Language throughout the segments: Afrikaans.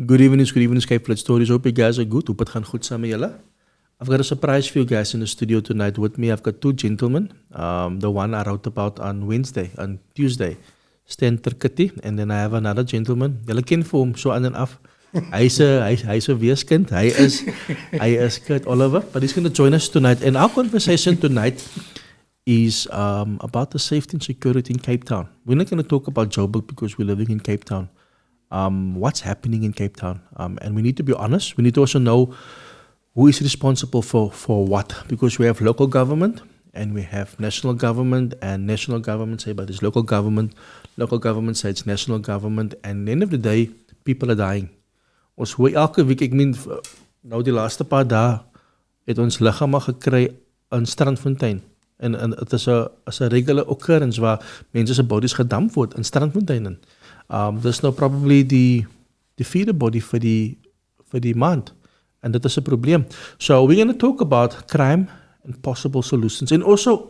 Good evening, Skype Flight Stories. Hope you guys are good. Hope het gaan goed samen met jullie. I've got a surprise for you guys in the studio tonight with me. I've got two gentlemen. The one I wrote about on Tuesday, Stan Turketti, and then I have another gentleman. Jullie ken vir hom so aan en af. Hy's 'n weeskind. Hy is Kurt Oliver, but he's going to join us tonight. And our conversation tonight is about the safety and security in Cape Town. We're not going to talk about Joburg because we're living in Cape Town. What's happening in Cape Town? And we need to be honest. We need to also know who is responsible for what, because we have local government and we have national government, and national government say about this local government say it's national government, and at the end of the day, people are dying. Ons hoor elke week, ek meen, nou die laaste paar dae het ons liggame gekry in Strandfontein. En het is 'n regular occurrence waar mense se bodies gedamp word in Strandfontein. There's no probably the feeder body for the month. And that is a problem. So we're going to talk about crime and possible solutions. And also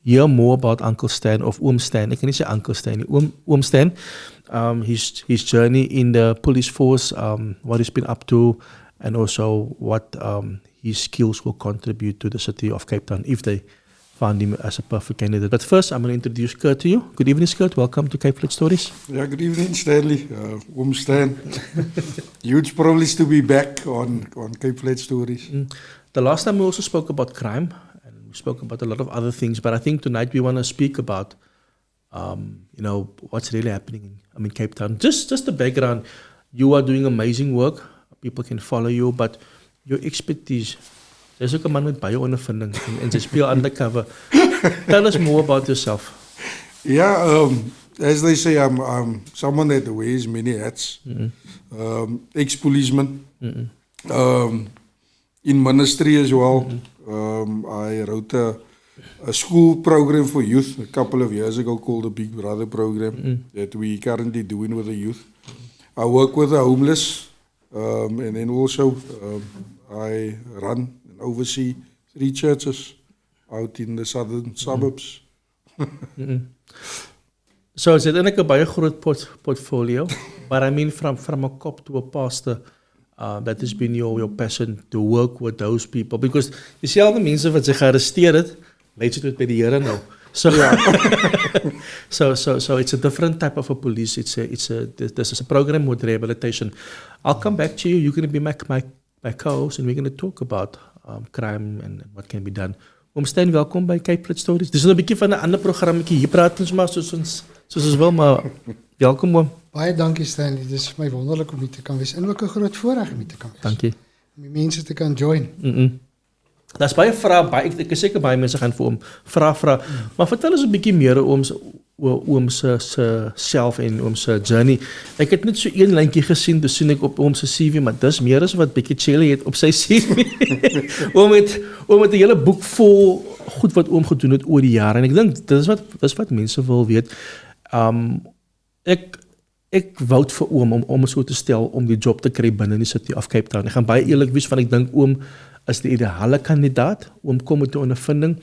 hear more about Uncle Stan of Oom Stan. I can say Uncle Stan. Oom Stan, his journey in the police force, what he's been up to, and also what his skills will contribute to the city of Cape Town if they found him as a perfect candidate. But first, I'm going to introduce Kurt to you. Good evening, Kurt. Welcome to Cape Flight Stories. Yeah, good evening, Stanley. Oom Stan. Huge privilege to be back on Cape Flight Stories. The last time we also spoke about crime, and we spoke about a lot of other things, but I think tonight we want to speak about, what's really happening in Cape Town. Just the background. You are doing amazing work. People can follow you, but your expertise. There's ook 'n man met baie ondervinding en sy speel undercover. Tell us more about yourself. Yeah, as they say, I'm someone that wears many hats. Ex-policeman. In ministry as well. I wrote a school program for youth a couple of years ago called the Big Brother program that we currently doing with the youth. I work with the homeless, and then also I run and oversee 3 churches out in the southern suburbs. So is it eintlik 'n baie groot portfolio, but I mean from a cop to a pastor, that has been your passion to work with those people, because jy sien al die mense wat sy gearresteer het, lei sy tot by die Here nou. So so it's a different type of a police. This is a program with rehabilitation. I'll come back to you. You're going to be my co-host, and we're going to talk about crime and what can be done. Oom Stan, welkom by Cape Flight Stories. Dis 'n bietjie van 'n ander programmetjie. Hier praat ons maar soos ons wil, maar welkom oom. Baie dankie Stanley. Dis vir my wonderlik om hier te kan wees. En ook 'n groot voorreg om hier te kan wees. Dankie. Om die mense te kan join. Daar's baie vrae, ek is seker baie mense gaan vir hom vra. Maar vertel ons 'n bietjie meer oom se self en oom se journey. Ek het net so een lyntjie gesien, dis sien ek op oom se CV, maar dis meer as wat bietjie Chelly het op sy CV. oom het 'n hele boek vol goed wat oom gedoen het oor die jare, en ek dink dis wat mense wil weet. Ek wou vir oom om so te stel om die job te kry binne die city of Cape Town. Ek gaan baie eerlik wees, want ek dink oom is die ideale kandidaat. Oom kom met 'n ondervinding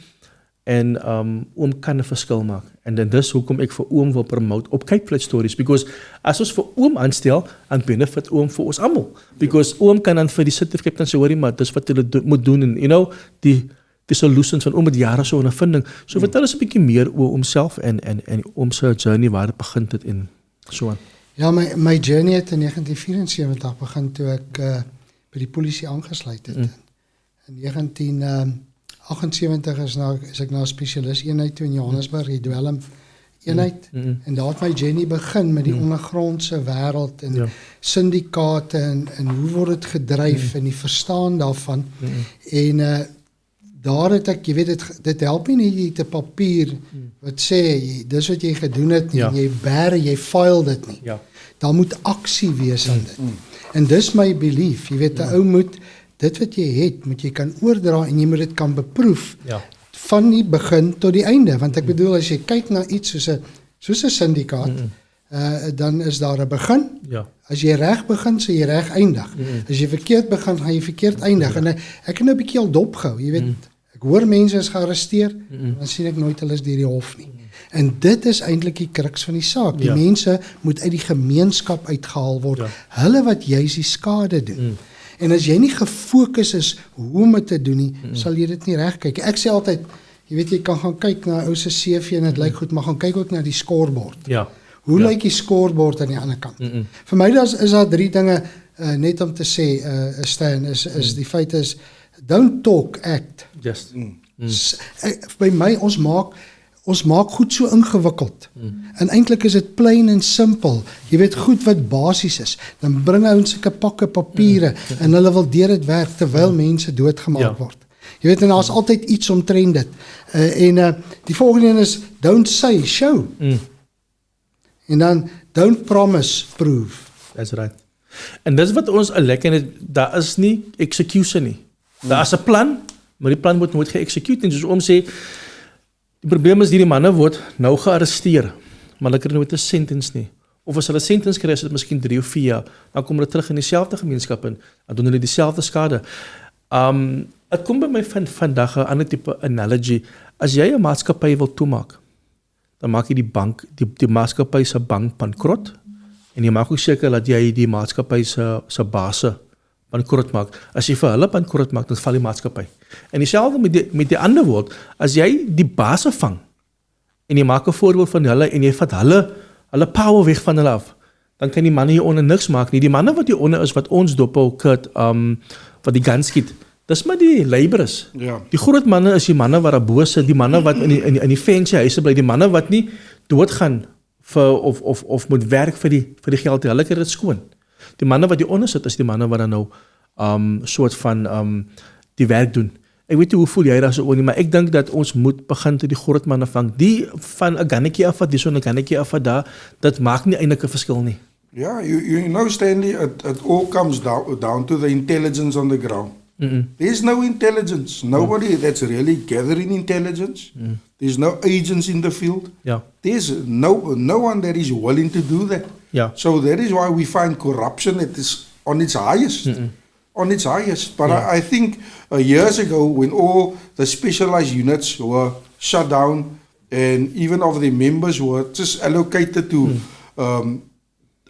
en oom kan 'n verskil maak. En dan dis hoekom ek vir oom wil promote op Cape Flight Stories, because as ons vir oom aanstel, dan benefit oom vir ons almal, because oom kan dan vir die city of Cape Town sê, hoorie maar dis wat hulle moet doen, en die solutions van oom met jare so ondervinding. So vertel ons 'n bietjie meer oor homself en oom se journey, waar dit begin het en so aan. Ja, my journey het in 1974 begin toe ek by die polisie aangesluit het. In 1978 is ek na 'n spesialis eenheid toe in Johannesburg, die dwelm eenheid. En daar het my journey begin met die ondergrondse wêreld en syndikaate en hoe word dit gedryf en die verstaan daarvan. En daar het ek, jy weet, dit help nie jy te papier wat sê, dis wat jy gedoen het nie, jy file dit nie. Daar moet aksie wees aan dit. En dis my belief, jy weet, 'n ou moet dit wat jy het, moet jy kan oordra en jy moet dit kan beproef van die begin tot die einde. Want ek bedoel, as jy kyk na iets soos 'n syndikaat, dan is daar 'n begin. As jy reg begin, sal jy reg eindig. As jy verkeerd begin, gaan jy verkeerd eindig. En ek het nou 'n bietjie al dopgehou, jy weet, ek hoor mense is gearresteer, dan sien ek nooit hulle is deur die hof nie. En dit is eintlik die kruks van die saak. Die mense moet uit die gemeenskap uitgehaal word. Hulle wat juis die skade doen. En as jy nie gefokus is hoe om dit te doen nie, sal jy dit nie reg kyk. Ek sê altyd, jy weet jy kan gaan kyk na 'n ou se CV en dit lyk goed, maar gaan kyk ook na die scorebord. Hoe lyk die scorebord aan die ander kant? Vir my is daar 3 dinge net om te sê, Stan, is die feit is don't talk, act. Just. By my ons maak goed so ingewikkeld. En eintlik is dit plain en simpel. Jy weet goed wat basies is. Dan bring ouens sulke pakke papiere en hulle wil deur dit werk terwyl mense doodgemaak word. Jy weet en daar's altyd iets omtrent dit. Die volgende een is don't say, show. En dan don't promise, prove. That's right. En dis wat ons lekker het, daar is nie execution nie. Daar is 'n plan, maar die plan word nooit geëxecute nie. Soos oom sê, die probleem is die manne word nou gearresteer, maar hulle kry nooit 'n sentence nie. Of as hulle 'n sentence kry, is dit miskien 3 of 4 jaar, dan kom hulle terug in dieselfde gemeenskap in, dan doen hulle dieselfde skade. Het kom by my vandag 'n ander tipe analogy. As jy 'n maatskappy wil toemaak, dan maak jy die maatskappy se bank bankrot, en jy maak ook seker dat jy die maatskappy se base bankrot maak. As jy vir hulle bankrot maak, dan val die maatskappy. En dieselfde met die ander woord, as jy die base vang, en jy maak 'n voorbeeld van hulle, en jy vat hulle power weg van hulle af, dan kan die manne hieronder niks maak nie. Die manne wat hieronder is, wat ons dophou, Kurt, wat die gun skiet, dis maar die laborers. Die groot manne is die manne wat daar bo sit, die manne wat in die fancy huise bly, die manne wat nie doodgaan of moet werk vir die geld, hulle kry dit skoon. Die manne wat hieronder sit, is die manne wat dan nou soort van die werk doen. Ek weet nie hoe voel jy daar so oor nie, maar ek dink dat ons moet begin te die groot manne vang. Die van 'n gannetjie af wat die so 'n gannetjie af wat daar, dit maak nie eintlik 'n verskil nie. Yeah, you know, Stanley, it all comes down to the intelligence on the ground. There's no intelligence. Nobody that's really gathering intelligence. There's no agents in the field. There's no one that is willing to do that. So that is why we find corruption it is on its highest. On its highest. But I think years ago when all the specialized units were shut down and even of the members were just allocated to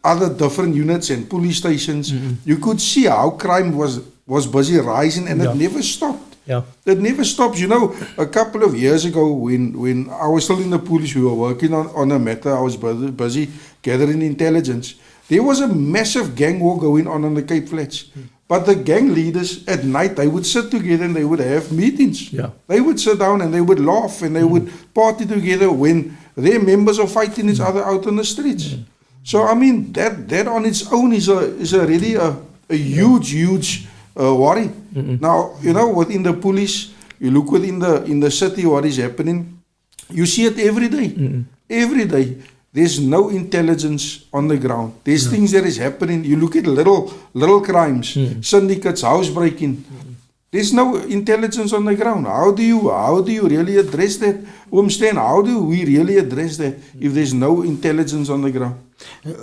other different units and police stations, you could see how crime was busy rising and it never stopped. It never stops. You know, a couple of years ago when I was still in the police, we were working on a matter, I was busy gathering intelligence. There was a massive gang war going on the Cape Flats. But the gang leaders at night, they would sit together and they would have meetings. They would sit down and they would laugh and they would party together when their members are fighting each other out on the streets. So I mean that on its own is already a huge worry. Now, you know, within the police, you look within the city what is happening, you see it every day. Every day. There's no intelligence on the ground. There's things that is happening. You look at little crimes, syndicates, housebreaking. There's no intelligence on the ground. How do you really address that? Stan, how do we really address that if there's no intelligence on the ground?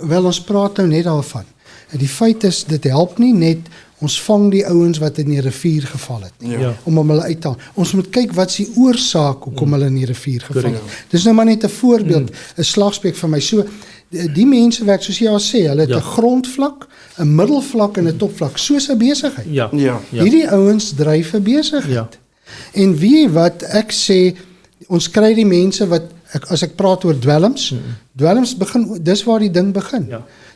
Wel, ons praat nou net daarvan. En die feit is, dit help nie net ons vang die ouens wat in die rivier geval het nie, om hulle uit te haal. Ons moet kyk wat is die oorsaak hoekom hulle in die rivier geval het. Dis nou maar net 'n voorbeeld, 'n slagspreuk van my. So die mense werk soos jy al sê, hulle het 'n grondvlak, 'n middelvlak en 'n topvlak, soos 'n besigheid. Hierdie ouens dryf 'n besigheid. En wie wat ek sê, ons kry die mense wat as ek praat oor dwelms, dwelms begin, dis waar die ding begin.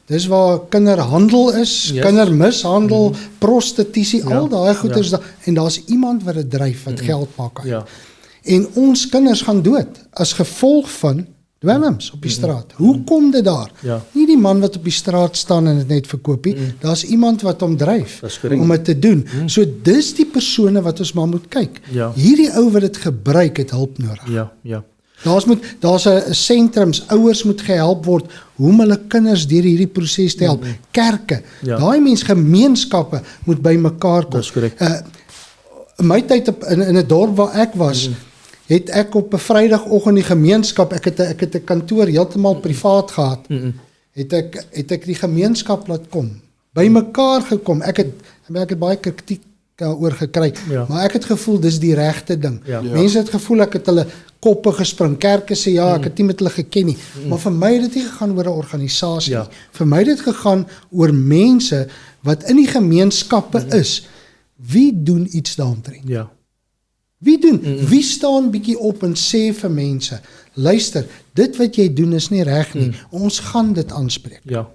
Dis waar kinderhandel is, kindermishandel, prostitusie, al daai goeders en daar's iemand wat dit dryf wat geld maak uit. En ons kinders gaan dood as gevolg van dwelms op die straat. Hoe kom dit daar? Nie die man wat op die straat staan en dit net verkoop nie, daar's iemand wat hom dryf om dit te doen. So dis die persone wat ons maar moet kyk. Hierdie ou wat dit gebruik het hulp nodig. Daar's 'n sentrums, ouers moet gehelp word hoe om hulle kinders deur hierdie proses te help. Kerke, daai mense, gemeenskappe moet by mekaar kom. In my tyd in 'n dorp waar ek was, het ek op 'n Vrydagoggend die gemeenskap, ek het 'n kantoor heeltemal privaat gehad. Het ek die gemeenskap laat kom, by mekaar gekom. Ek het baie kritiek oor gekry, maar ek het gevoel dis die regte ding. Mense het gevoel ek het hulle koppe gespring. Kerke sê ja, ek het nie met hulle geken nie. Maar vir my het dit nie gegaan oor 'n organisasie nie. Vir my het dit gegaan oor mense wat in die gemeenskappe is. Wie doen iets daaromtrent? Ja. Wie doen? Wie staan bietjie op en sê vir mense, luister, dit wat jy doen is nie reg nie. Ons gaan dit aanspreek. Ja.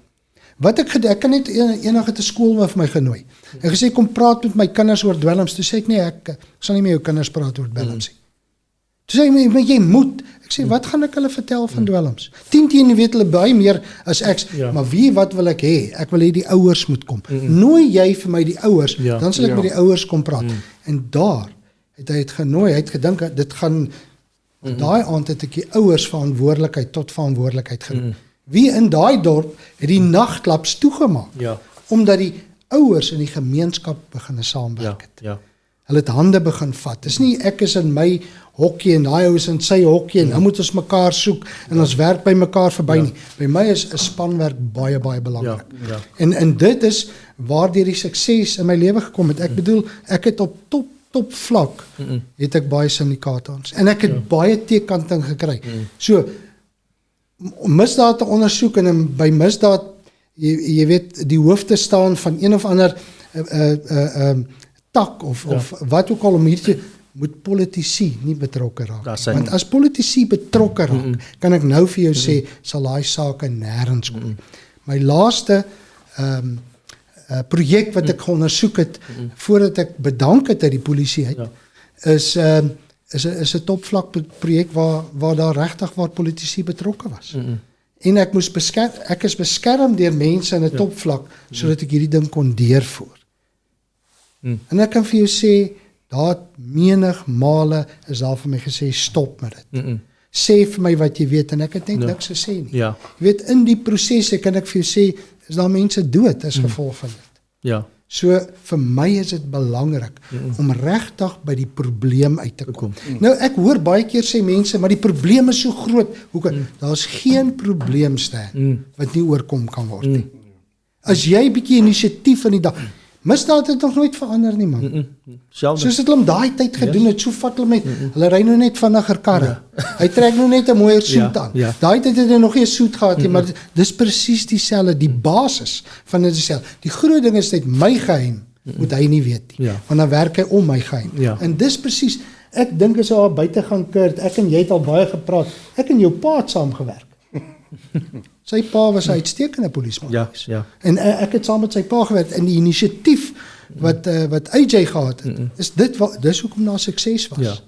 Wat ek kan net enige te skool vir my genooi. En gesê kom praat met my kinders oor dwelms. Toe sê ek nee, ek sal nie met jou kinders praat oor dwelms nie. Toe sê hy, maar jy moet. Ek sê wat gaan ek hulle vertel van dwelms? 10 weet hulle baie meer as ek. Maar wat wil ek hê? Ek wil hê die ouers moet kom. Nooi jy vir my die ouers, dan sal ek met die ouers kom praat. En daar het hy het genooi. Hy het gedink dit gaan daai aand het ek die ouers verantwoordelikheid tot verantwoordelikheid geroep. Wie in daai dorp het die nagklubs toegemaak? Omdat die ouers in die gemeenskap begin saamwerk het. Hulle het hande begin vat. Dis nie ek is in my hokkie en daai ou is in sy hokkie en nou moet ons mekaar soek en ons werk by mekaar verby nie. By my is 'n spanwerk baie belangrik. En dit is waardeur die sukses in my lewe gekom het. Ek bedoel, ek het op top vlak het ek baie syndikaate ons en ek het baie teekanting gekry. So misdaad te ondersoek en by misdaad jy weet die hoofde staan van een of ander tak of wat ook al om hierdie moet politici nie betrokke raak. Want as politici betrokke raak, kan ek nou vir jou sê sal daai sake nêrens kom. My laaste projek wat ek ondersoek het voordat ek bedank het uit die polisie uit is 'n topvlak projek waar daar regtig waar politici betrokke was. En ek is beskerm deur mense in 'n topvlak sodat ek hierdie ding kon deurvoer. En ek kan vir jou sê daar menig male is daar vir my gesê stop met dit. Sê vir my wat jy weet en ek het net niks gesê nie. Jy weet in die prosesse kan ek vir jou sê is daar mense dood as gevolg van dit. So vir my is dit belangrik om regtig by die probleem uit te kom. Nou ek hoor baie keer sê mense, maar die probleem is so groot. Daar's geen probleem staan wat nie oorkom kan word nie. As jy bietjie inisiatief in die dag misdaad het nog nooit verander nie man. Soos het hulle om daai tyd gedoen het, so vat hulle met hulle ry nou net vinniger karre. Hy trek nou net 'n mooier soet aan. Daai tyd het hy nog nie 'n soet gehad nie, maar dis presies dieselfde, die basis van dit dieselfde. Die groot ding is net my geheim moet hy nie weet nie. Want dan werk hy om my geheim. En dis presies, ek dink as hy daar buite gaan Kurt, ek en jy het al baie gepraat. Ek en jou pa het saamgewerk. Sy pa was 'n uitstekende polisieman. En ek het saam met sy pa gewerk in die inisiatief wat AJ gehad het. Is dis hoekom daar sukses was.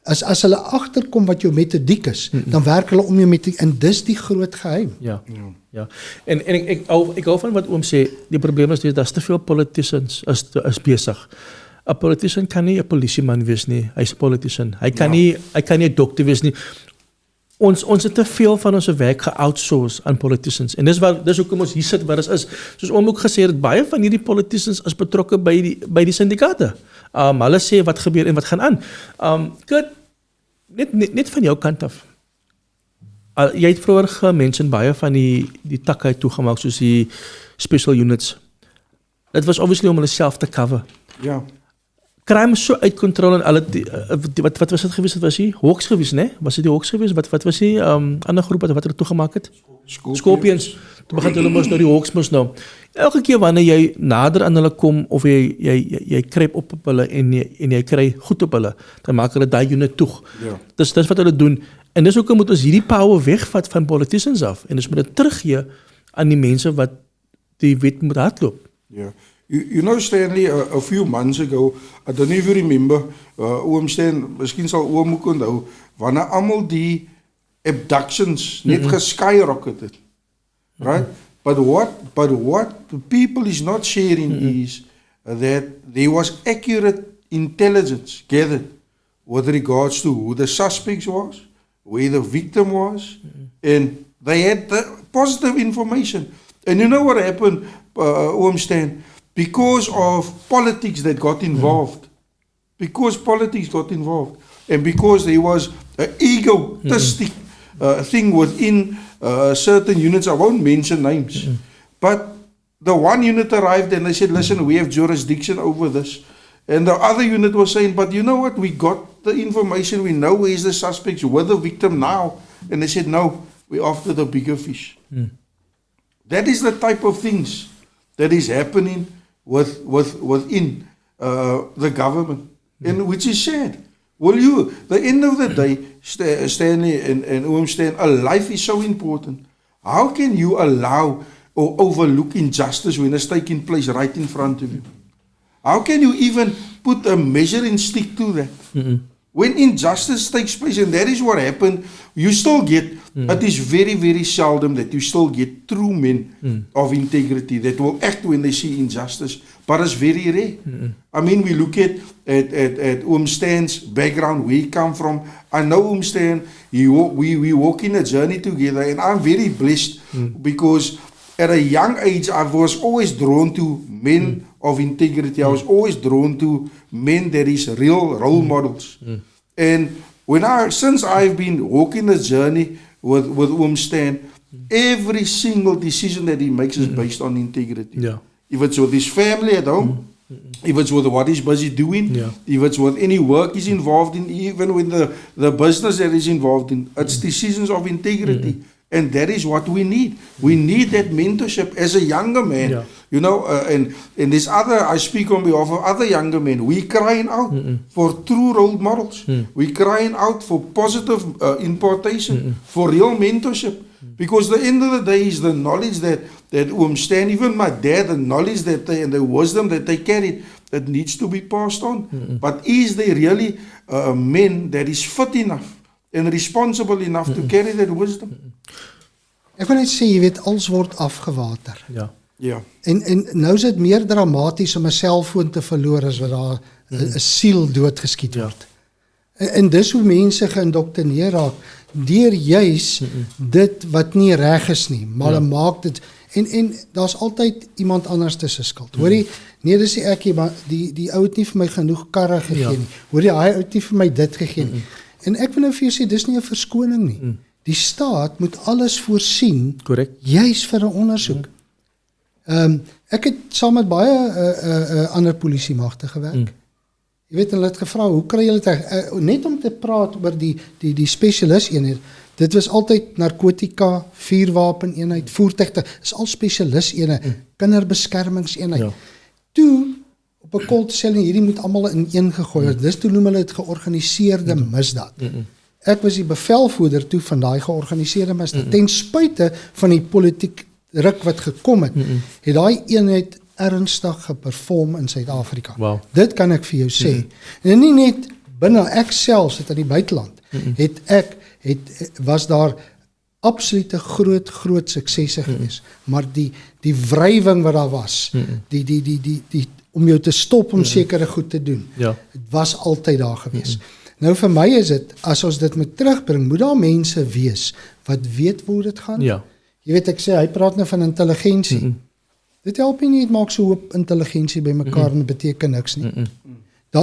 As hulle agterkom wat jou metodiek is, dan werk hulle om jou metodiek en dis die groot geheim. En ek hou van wat oom sê, die probleem is daar's te veel politicians is besig. 'n Politician kan nie 'n polisieman wees nie. Hy's 'n politician. Hy kan nie 'n dokter wees nie. Ons het te veel van ons werk ge-outsource aan politicians. En dis hoekom ons hier sit waar ons is. Soos oom ook gesê het, baie van hierdie politicians is betrokke by die syndikaate. Hulle sê wat gebeur en wat gaan aan. Kurt, net van jou kant af. Jy het vroeër gemention baie van die takke uit toegemaak, soos die special units. Dit was obviously om hulle self te cover. Crime is so uit control en alle wat was dit gewees? Dit was die Hawks gewees, né? Was dit die Hawks gewees? Wat was die ander groep wat hulle toegemaak het? Scorpions. Toe begin hulle mos nou die Hawks mos nou. Elke keer wanneer jy nader aan hulle kom of jy kruip op hulle en jy kry goed op hulle, dan maak hulle daai unit toe. Dis wat hulle doen. En dis hoekom moet ons hierdie power wegvat van politicians af en ons moet dit teruggee aan die mense wat die wet moet hardloop. You know, Stanley, a few months ago, I don't know if you remember, oom Stan, miskien sal oom ook onthou, wanneer almal die abductions net geskyrocket het. Right? But what the people is not sharing is that there was accurate intelligence gathered with regards to who the suspects was, where the victim was, and they had the positive information. And you know what happened, oom Stan? Because of politics that got involved, and because there was an egotistic thing within certain units, I won't mention names, but the one unit arrived and they said, listen, we have jurisdiction over this, And the other unit was saying, but you know what, we got the information, we know where's the suspects, with the victim now. And they said, no, we're after the bigger fish. That is the type of things that is happening within the government, and which is sad. Will you, the end of the day, Stanley and Stan, a life is so important. How can you allow or overlook injustice when it's taking place right in front of you? How can you even put a measuring stick to that? When injustice takes place, and that is what happened, you still get, it is very, very seldom that you still get true men of integrity that will act when they see injustice, but it's very rare. I mean, we look at Stan's background, where he come from. I know Stan, we walk in a journey together, and I'm very blessed because at a young age, I was always drawn to men of integrity. I was always drawn to men that is real role models. And since I've been walking the journey with Stan, every single decision that he makes is based on integrity. Yeah. If it's with his family at home, if it's with what he's busy doing, if it's with any work he's involved in, even with the business that he's involved in, it's decisions of integrity. And that is what we need. We need that mentorship as a younger man. You know, and this other, I speak on behalf of other younger men. We crying out for true role models. We crying out for positive importation, for real mentorship. Because the end of the day is the knowledge that Stan, even my dad, the knowledge that and the wisdom that they carried, that needs to be passed on. But is there really men that is fit enough en responsible enough to carry that wisdom? Ek wil net sê, jy weet, alles word afgewater. Ja. En nou is dit meer dramaties om 'n selfoon te verloor as wat daar 'n siel doodgeskiet word. En dis hoe mense geïndoktrineer raak deur juis dit wat nie reg is nie, maar hulle maak dit en daar's altyd iemand anders se skuld. Hoorie, nee, dis nie ek nie, maar die ou het nie vir my genoeg karre gegee nie. Hoorie, hy het nie vir my dit gegee nie. En ek wil nou vir jou sê, dis nie 'n verskoning nie. Die staat moet alles voorsien, juis vir 'n ondersoek. Ek het saam met baie ander polisiemagte gewerk. Jy weet, hulle het gevra, hoe kry julle dit? Net om te praat oor die spesialis eenheid, dit was altyd narkotika, vuurwapeneenheid, voertuigte, is al spesialis eenheid, kinderbeskermingseenheid. Toe, op 'n koltelling, hierdie moet almal in een gegooi word. Dis toe noem hulle dit georganiseerde misdaad. Ek was die bevelvoerder toe van daai georganiseerde misdaad. Ten spyte van die politiek ruk wat gekom het, het daai eenheid ernstig geperform in Suid-Afrika. Wow. Dit kan ek vir jou sê. En nie net binne, ek selfs het in die buiteland, was daar absolute groot suksesse gewees. Maar die wrywing wat daar was, die om jou te stop om sekere goed te doen, het was altyd daar gewees. Nou vir my is dit, as ons dit moet terugbring, moet daar mense wees wat weet hoe dit gaan. Jy weet, ek sê, hy praat nou van intelligensie. Dit help nie, het maak so hoop intelligensie by mekaar en beteken niks nie.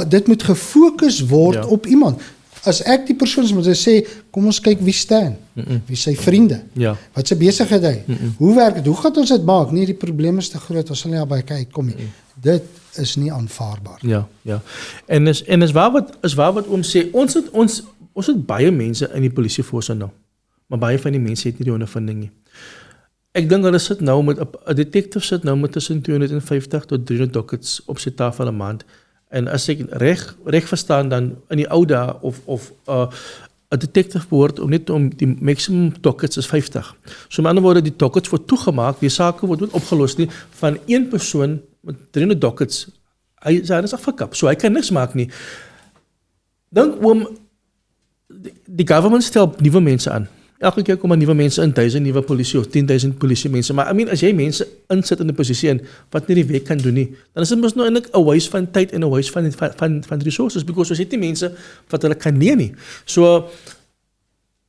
Dit moet gefokus word op iemand. As ek die persoon is, moet hy sê, kom ons kyk wie staan, wie sy vriende, wat sy besigheid hy, hoe werk het, hoe gaan ons dit maak? Nee, die probleem is te groot, ons sal nie daarby uitkom nie. Dit is nie aanvaarbaar. En is waar wat oom sê, ons het baie mense in die polisieforse nou, maar baie van die mense het nie die ondervinding nie. Ek dink hulle sit nou met, 'n detective sit nou met tussen 250 tot 300 dockets op sy tafel 'n maand. En as ek reg verstaan, dan in die ou dae of 'n detective behoort om die maximum dockets is 50. So met ander woorde, die dockets word toegemaak, die sake word niet opgelost nie, van een persoon met 300 dockets, hy is afgekap, so hy kan niks maak nie. Dan die government stel nuwe mense aan. Elke keer kom nuwe mense in, 1000 nuwe polisie of 10,000 polisie mense, maar as jy mense insit in 'n posisie en wat nie die werk kan doen nie, dan is dit mos nou eintlik 'n waste van tyd en 'n waste van resources, because ons het nie mense wat hulle kan leer nie. So,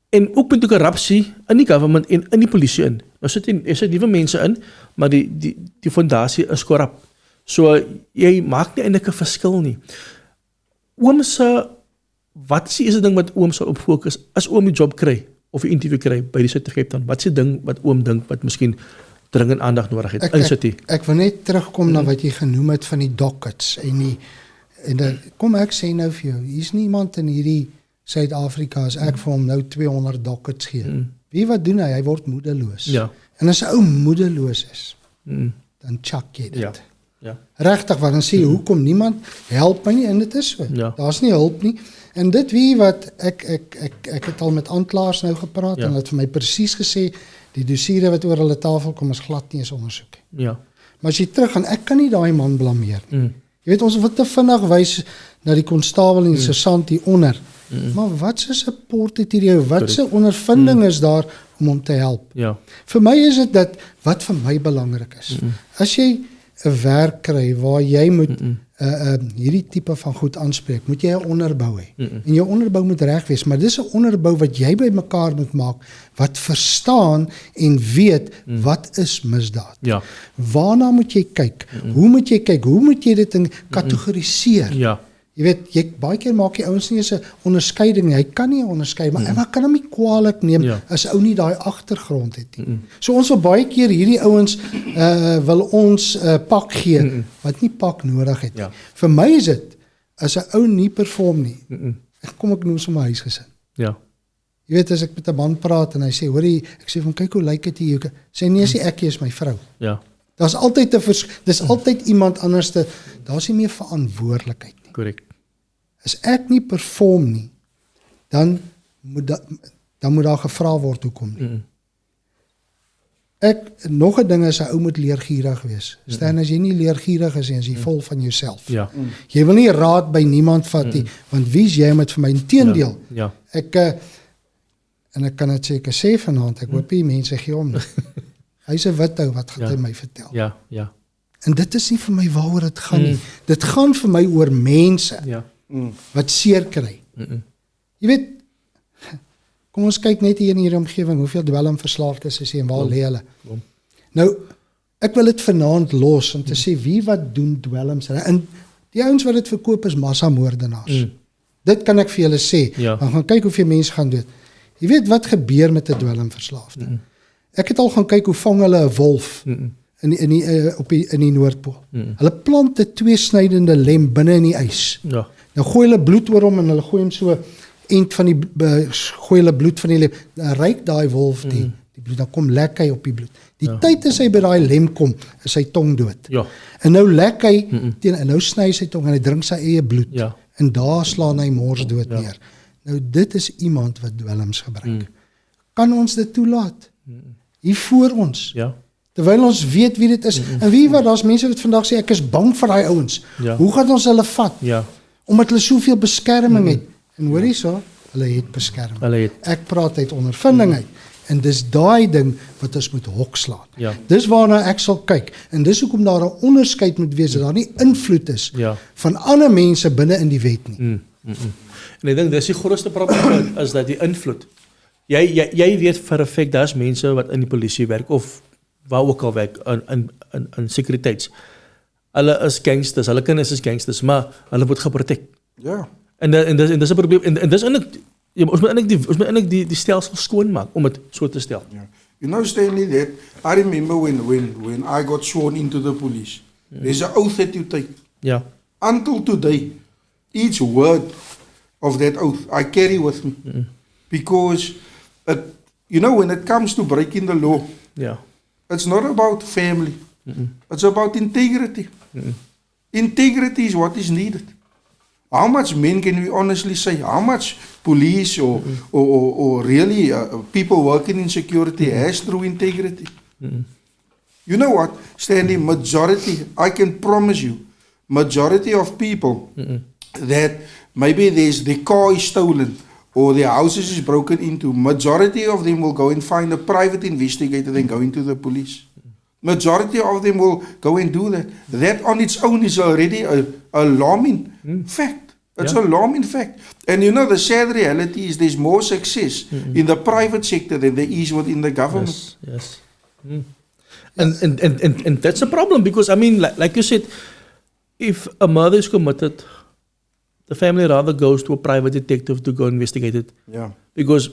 en ook met die korrupsie in die government en in die polisie in. Nou sit nuwe mense in, maar die fondasie is korrup. So, jy maak nie eintlik 'n verskil nie. Oom se, wat is die eerste ding wat oom sal op fokus, as oom die job kry, of 'n interview kry by die Turketti dan, wat is die ding wat oom dink wat miskien dringend aandag nodig het in City? Ek wil net terugkom na wat jy genoem het van die dockets en En dan, kom ek sê nou vir jou, hier's nie iemand in hierdie Suid-Afrika as ek vir hom nou 200 dockets gee. Wie wat doen hy? Hy word moedeloos. Ja. En as 'n ou moedeloos is, dan chak jy dit. Ja. Ja. Regtig, want dan sê jy, hoekom niemand help my nie, en dit is so. Ja. Daar's nie hulp nie. En dit wie wat ek het al met aanklaers nou gepraat en hulle het vir my presies gesê, die dossiere wat oor hulle tafel kom is glad nie eens ondersoek nie. Ja. Maar as jy teruggaan, ek kan nie daai man blameer nie. Jy weet, ons wil te vinnig wys na die konstabel en die sergeant hier onder. Maar wat se support het hierdie ou? Wat se ondervinding is daar om hom te help? Ja. Vir my is dit dat wat vir my belangrik is. As jy 'n werk kry waar jy moet hierdie tipe van goed aanspreek, moet jy 'n onderbou hê. En jou onderbou moet reg wees, maar dis 'n onderbou wat jy bymekaar moet maak wat verstaan en weet wat is misdaad. Ja. Waarna moet jy kyk? Hoe moet jy kyk? Hoe moet jy dit kategoriseer? Ja. Jy weet, baie keer maak die ouens nie eens 'n onderskeiding nie. Hy kan nie 'n onderskeid, maar kan hom nie kwaadlik neem as ou nie daai agtergrond het nie. So ons wil baie keer hierdie ouens wil ons pak gee wat nie pak nodig het nie. Ja. Vir my is dit as 'n ou nie perform nie. Ek noem sommer huisgesin. Ja. Jy weet, as ek met 'n man praat en hy sê, hoorie, ek sê van kyk hoe lyk dit hier. Sê nee, sê ek is my vrou. Ja. Daar's altyd dis altyd iemand anderste. Daar's nie meer verantwoordelikheid nie. Korrek. As ek nie perform nie, dan moet daar gevra word hoekom nie. Nog 'n ding is 'n ou moet leergierig wees. Staan as jy nie leergierig is nie, as jy vol van jouself. Ja. Jy wil nie raad by niemand vat nie, want wie's jy om dit vir my? Inteendeel. Ja. En ek kan dit seker sê vanaand, ek hoop nie mense gee om nie. Hy's 'n wit ou, wat gaan hy my vertel? Ja, ja. En dit is nie vir my waaroor dit gaan nie. Dit gaan vir my oor mense wat seer kry. Jy weet, kom ons kyk net hier in hierdie omgewing, hoeveel dwelmverslaafdes is hier en waar lê hulle? Nou, ek wil dit vanaand los om te sê wie wat doen dwelms. En die ouens wat dit verkoop is massamoordenaars. Dit kan ek vir julle sê. Dan gaan kyk hoeveel mense gaan dood. Jy weet wat gebeur met 'n dwelmverslaafde. Ek het al gaan kyk hoe vang hulle 'n wolf in die Noordpool. Hulle plant 'n 2-snydende lem binne in die ys. Ja. Nou gooi hulle bloed oor hom en hulle gooi hom so eind van gooi hulle bloed van die lem. Dan ryk daai wolf die bloed, dan kom lek hy op die bloed. Die tyd as hy by daai lem kom, is sy tong dood. Ja. En nou lek hy en nou sny sy tong en hy drink sy eie bloed. Ja. En daar slaan hy mors dood neer. Nou dit is iemand wat dwelms gebruik. Kan ons dit toelaat? Hier voor ons. Ja. Terwyl ons weet wie dit is. En wie wat, daar's mense wat vandag sê ek is bang vir daai ouens. Ja. Hoe gaan ons hulle vat? Ja. Omdat hulle soveel beskerming het. En hoor hierso, hulle het beskerming. Hulle het. Ek praat uit ondervinding uit. En dis daai ding wat ons moet hokslaan. Ja. Dis waarna ek sal kyk. En dis hoekom daar 'n onderskeid moet wees, dat daar nie invloed is van ander mense binne in die wet nie. En ek dink dis die grootste probleem is dat die invloed. Jy weet vir 'n feit daar's mense wat in die polisie werk of waar ook al werk in sekuriteits. Hulle is gangsters, hulle kinders is gangsters, maar hulle word geprotect. Ja. En dis 'n probleem en dis eintlik ons moet eintlik die stelsel skoon maak om dit so te stel. Yeah. You know, Stanley, that I remember when I got sworn into the police. There's an oath that you take. Ja. Until today, each word of that oath I carry with me. Because, when it comes to breaking the law, it's not about family. It's about integrity. Integrity is what is needed. How much men can we honestly say? How much police or really people working in security has true integrity? You know what, Stanley, majority, I can promise you, majority of people that maybe their car is stolen or their houses is broken into, majority of them will go and find a private investigator and go into the police. Majority of them will go and do that. That on its own is already a alarming fact. It's an alarming fact. And the sad reality is there's more success in the private sector than there is within the government. Yes. And that's a problem because, I mean, like you said, if a murder is committed, the family rather goes to a private detective to go investigate it. Yeah. Because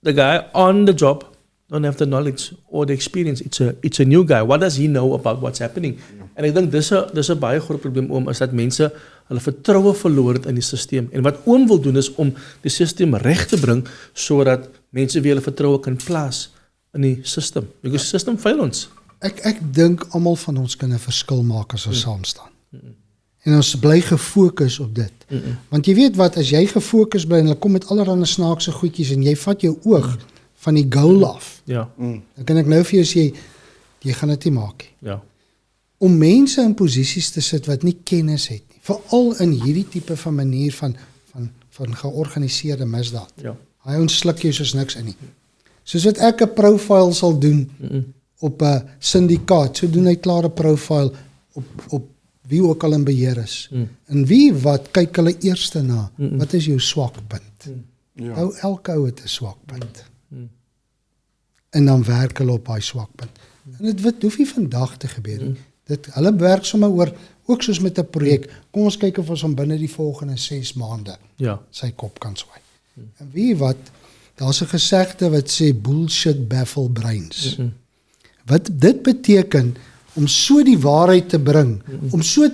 the guy on the job don't have the knowledge or the experience. It's a new guy. What does he know about what's happening? Yeah. En ek dink dis 'n baie groot probleem is dat mense hulle vertroue verloor het in die stelsel. En wat oom wil doen is om die stelsel reg te bring sodat mense weer hulle vertroue kan plaas in die stelsel. Because die stelsel fail ons. Ek dink almal van ons kan 'n verskil maak as ons saam staan. En ons bly gefokus op dit. Want jy weet wat, as jy gefokus bly en hulle kom met allerlei snaakse goedjies en jy vat jou oog van die goal af, Ja, dan kan ek nou vir jou sê, jy gaan dit nie maak nie. ja. Om mense in posisies te sit wat nie kennis het nie, veral in hierdie tipe van manier van georganiseerde misdaad. Ja. Hy ontsluk jou soos niks in nie. Soos wat ek 'n profile sal doen op 'n syndikaat, so doen hy klare profile op wie ook al in beheer is. En wie wat kyk hulle eerste na? Wat is jou swakpunt? Ja. Elke ou het 'n swakpunt. En dan werk hulle op daai swakpunt. En dit hoef nie vandag te gebeur nie. Hulle werk sommer oor, ook soos met 'n projek. Kom ons kyk of ons hom binne die volgende 6 maande Ja. sy kop kan swaai. En wie wat, daar's 'n gesegde wat sê bullshit baffle brains. Wat dit beteken om so die waarheid te bring, om so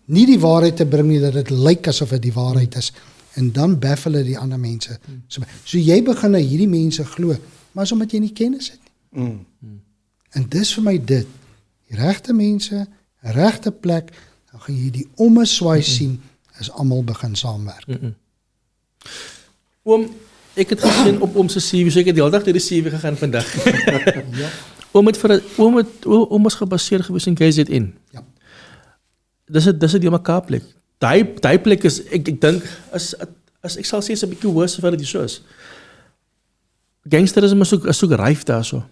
nie die waarheid te bring nie, dat dit lyk asof dit die waarheid is, en dan baffle die ander mense. So jy begin na hierdie mense glo, maar is omdat jy nie kennis het nie. En dis vir my dit, die regte mense, regte plek, dan gaan jy die ommeswaai sien, as almal begin saamwerk. Oom, ek het gesien op oom se CV, so ek het die hele dag deur die CV gegaan vandag. Ja. Oom is gebaseer gewees in KZN. Ja. Dis 'n die mekaar plek. Daai plek is, ek dink, as ek sal sê, is 'n bietjie hoër as wat dit so is. Gangsterisme is so ryf daar so.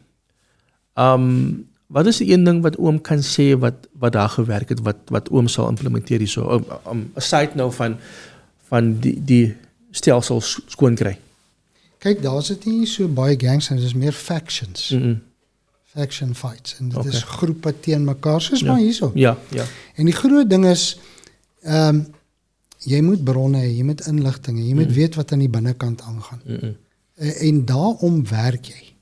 Wat is die een ding wat oom kan sê wat daar gewerk het, wat oom sal implementeer hierso? Aside nou van die stelsel skoon kry. Kyk, daar's dit nie so baie gangsters, dis meer factions. Faction fights. En dit is groepe teen mekaar, soos maar hierso. Ja. En die groot ding is, jy moet bronne hê, jy moet inligting hê, jy moet weet wat aan die binnekant aangaan. En daarom werk jy.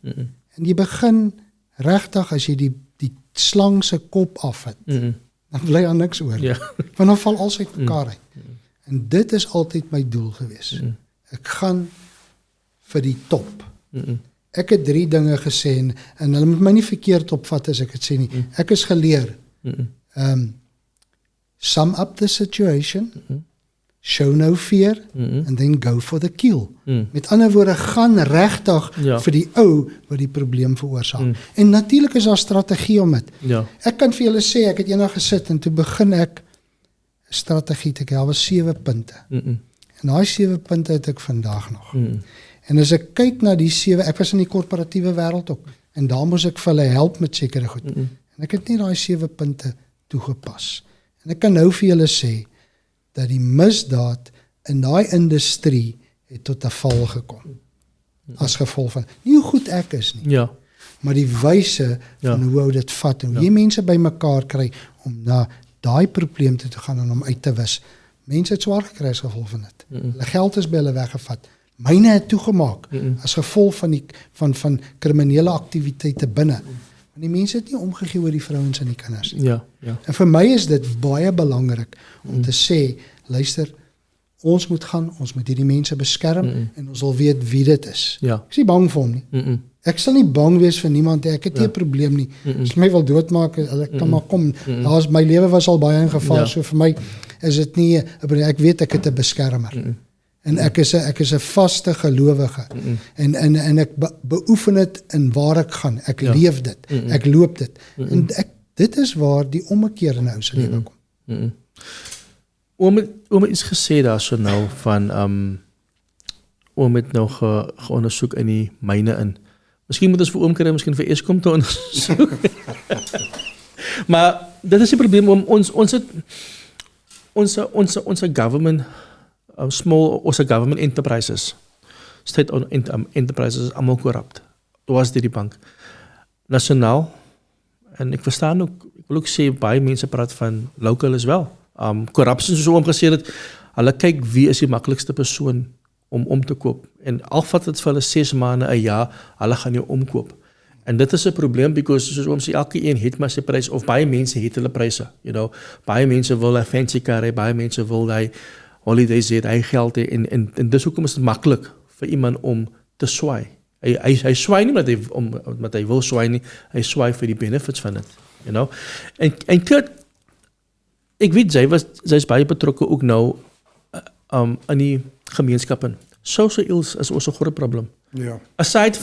En jy begin regtig as jy die slang se kop afhit, dan bly daar niks oor. Ja. Want dan val alles uit mekaar uit. En dit is altyd my doel gewees. Ek gaan vir die top. Ek het 3 dinge gesê en hulle moet my nie verkeerd opvat as ek dit sê nie. Ek is geleer. Sum up the situation, show no fear, and then go for the kill. Met ander woorde, gaan regtig vir die ou wat die probleem veroorsaak. En natuurlik is daar strategie om dit. Ja. Ek kan vir julle sê, ek het eendag gesit en toe begin ek 'n strategie te kyk. Daar was 7 punte. En daai 7 punte het ek vandag nog. En as ek kyk na die 7, ek was in die korporatiewe wêreld ook, en daar moes ek vir hulle help met sekere goed. En ek het nie daai 7 punte toegepas. En ek kan nou vir julle sê, dat die misdaad in daai industrie het tot 'n val gekom. As gevolg van, nie hoe goed ek is nie, Ja. maar die wyse van hoe ou dit vat, hoe jy mense bymekaar kry, om na daai probleem toe te gaan en om uit te wis. Mense het swaar gekry as gevolg van dit. Hulle geld is by hulle weggevat. Myne het toegemaak as gevolg van kriminele aktiwiteite binne. Want die mense het nie omgegee oor die vrouens en die kinders nie. Ja. En vir my is dit baie belangrik om te sê, luister, ons moet gaan, ons moet hierdie mense beskerm en ons wil weet wie dit is. Ja. Ek is nie bang vir hom nie. Ek sal nie bang wees vir niemand nie. Ek het nie 'n probleem nie. As my wil doodmaak, hulle kan maar kom. My lewe was al baie in gevaar, so vir my is dit nie, ek weet ek het 'n beskermer. En ek is 'n vaste gelowige. En ek beoefen dit in waar ek gaan. Ek leef dit. Ek loop dit. En dit is waar die ommekeer in 'n ou se lewe kom. Oom het iets gesê daar so nou van oom het nou geondersoek in die myne in. Miskien moet ons vir oom kry, miskien vir Eskom te ondersoek. Maar dit is die probleem, ons het onze government onze government enterprises, state-owned enterprises is allemaal corrupt. Was die bank. Nasionaal, en ek verstaan ook, ek wil ook sê, baie mense praat van local is wel. Corruption, soos oom gesê het, hulle kyk wie is die maklikste persoon om te koop. En al vat het vir hulle 6 maande, 'n jaar, hulle gaan jou omkoop. En dit is 'n probleem because soos ons sê elke een het maar sy prys of baie mense het hulle pryse, Baie mense wil 'n fancy kar hê, baie mense wil hy holidays hê, hy geld hê en dis hoekom is dit maklik vir iemand om te swaai. Hy swaai nie omdat hy wil swaai nie, hy swaai vir die benefits van dit, En Kurt, ek weet sy's baie betrokke ook nou in die gemeenskappe. Social ills is ons 'n groot probleem. Ja. Aside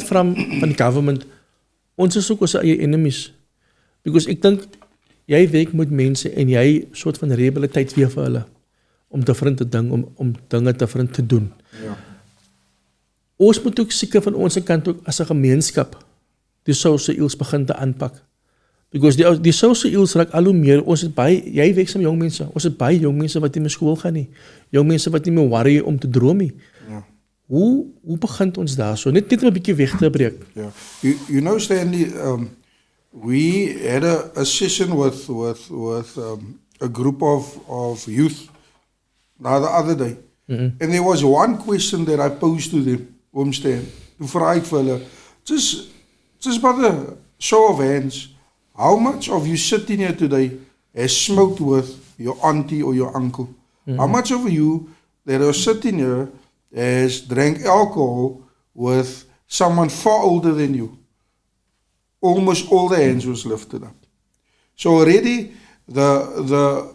from die government, ons is ook ons eie enemies. Because ek dink jy werk met mense en jy soort van rehabiliteit weer vir hulle om different te ding om dinge different te doen. Ja. Ons moet ook seker van ons kant ook as 'n gemeenskap die social ills begin te aanpak. Because die social ills raak al hoe meer, jy werk saam jong mense, ons het baie jong mense wat nie meer skool gaan nie, jong mense wat nie meer worry om te droom nie. Ja. Hoe begin ons daar so? Net 'n bietjie weg te breek. Yeah. You know, Stanley, we had a session with a group of youth the other day. And there was one question that I posed to them, Stan, to vra ek vir hulle, just by the show of hands, how much of you sitting here today has smoked with your auntie or your uncle? How much of you that are sitting here has drank alcohol with someone far older than you? Almost all the hands was lifted up. So already the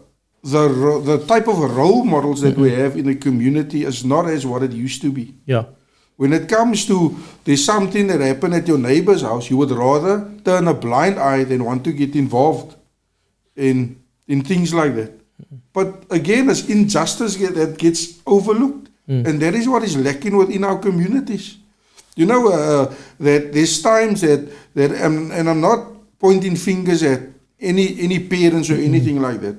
type of role models that we have in the community is not as what it used to be. Yeah. When it comes to there's something that happened at your neighbor's house, you would rather turn a blind eye than want to get involved in things like that. But again, it's injustice that gets overlooked. And that is what is lacking within our communities. That there's times that and I'm not pointing fingers at any parents or anything like that.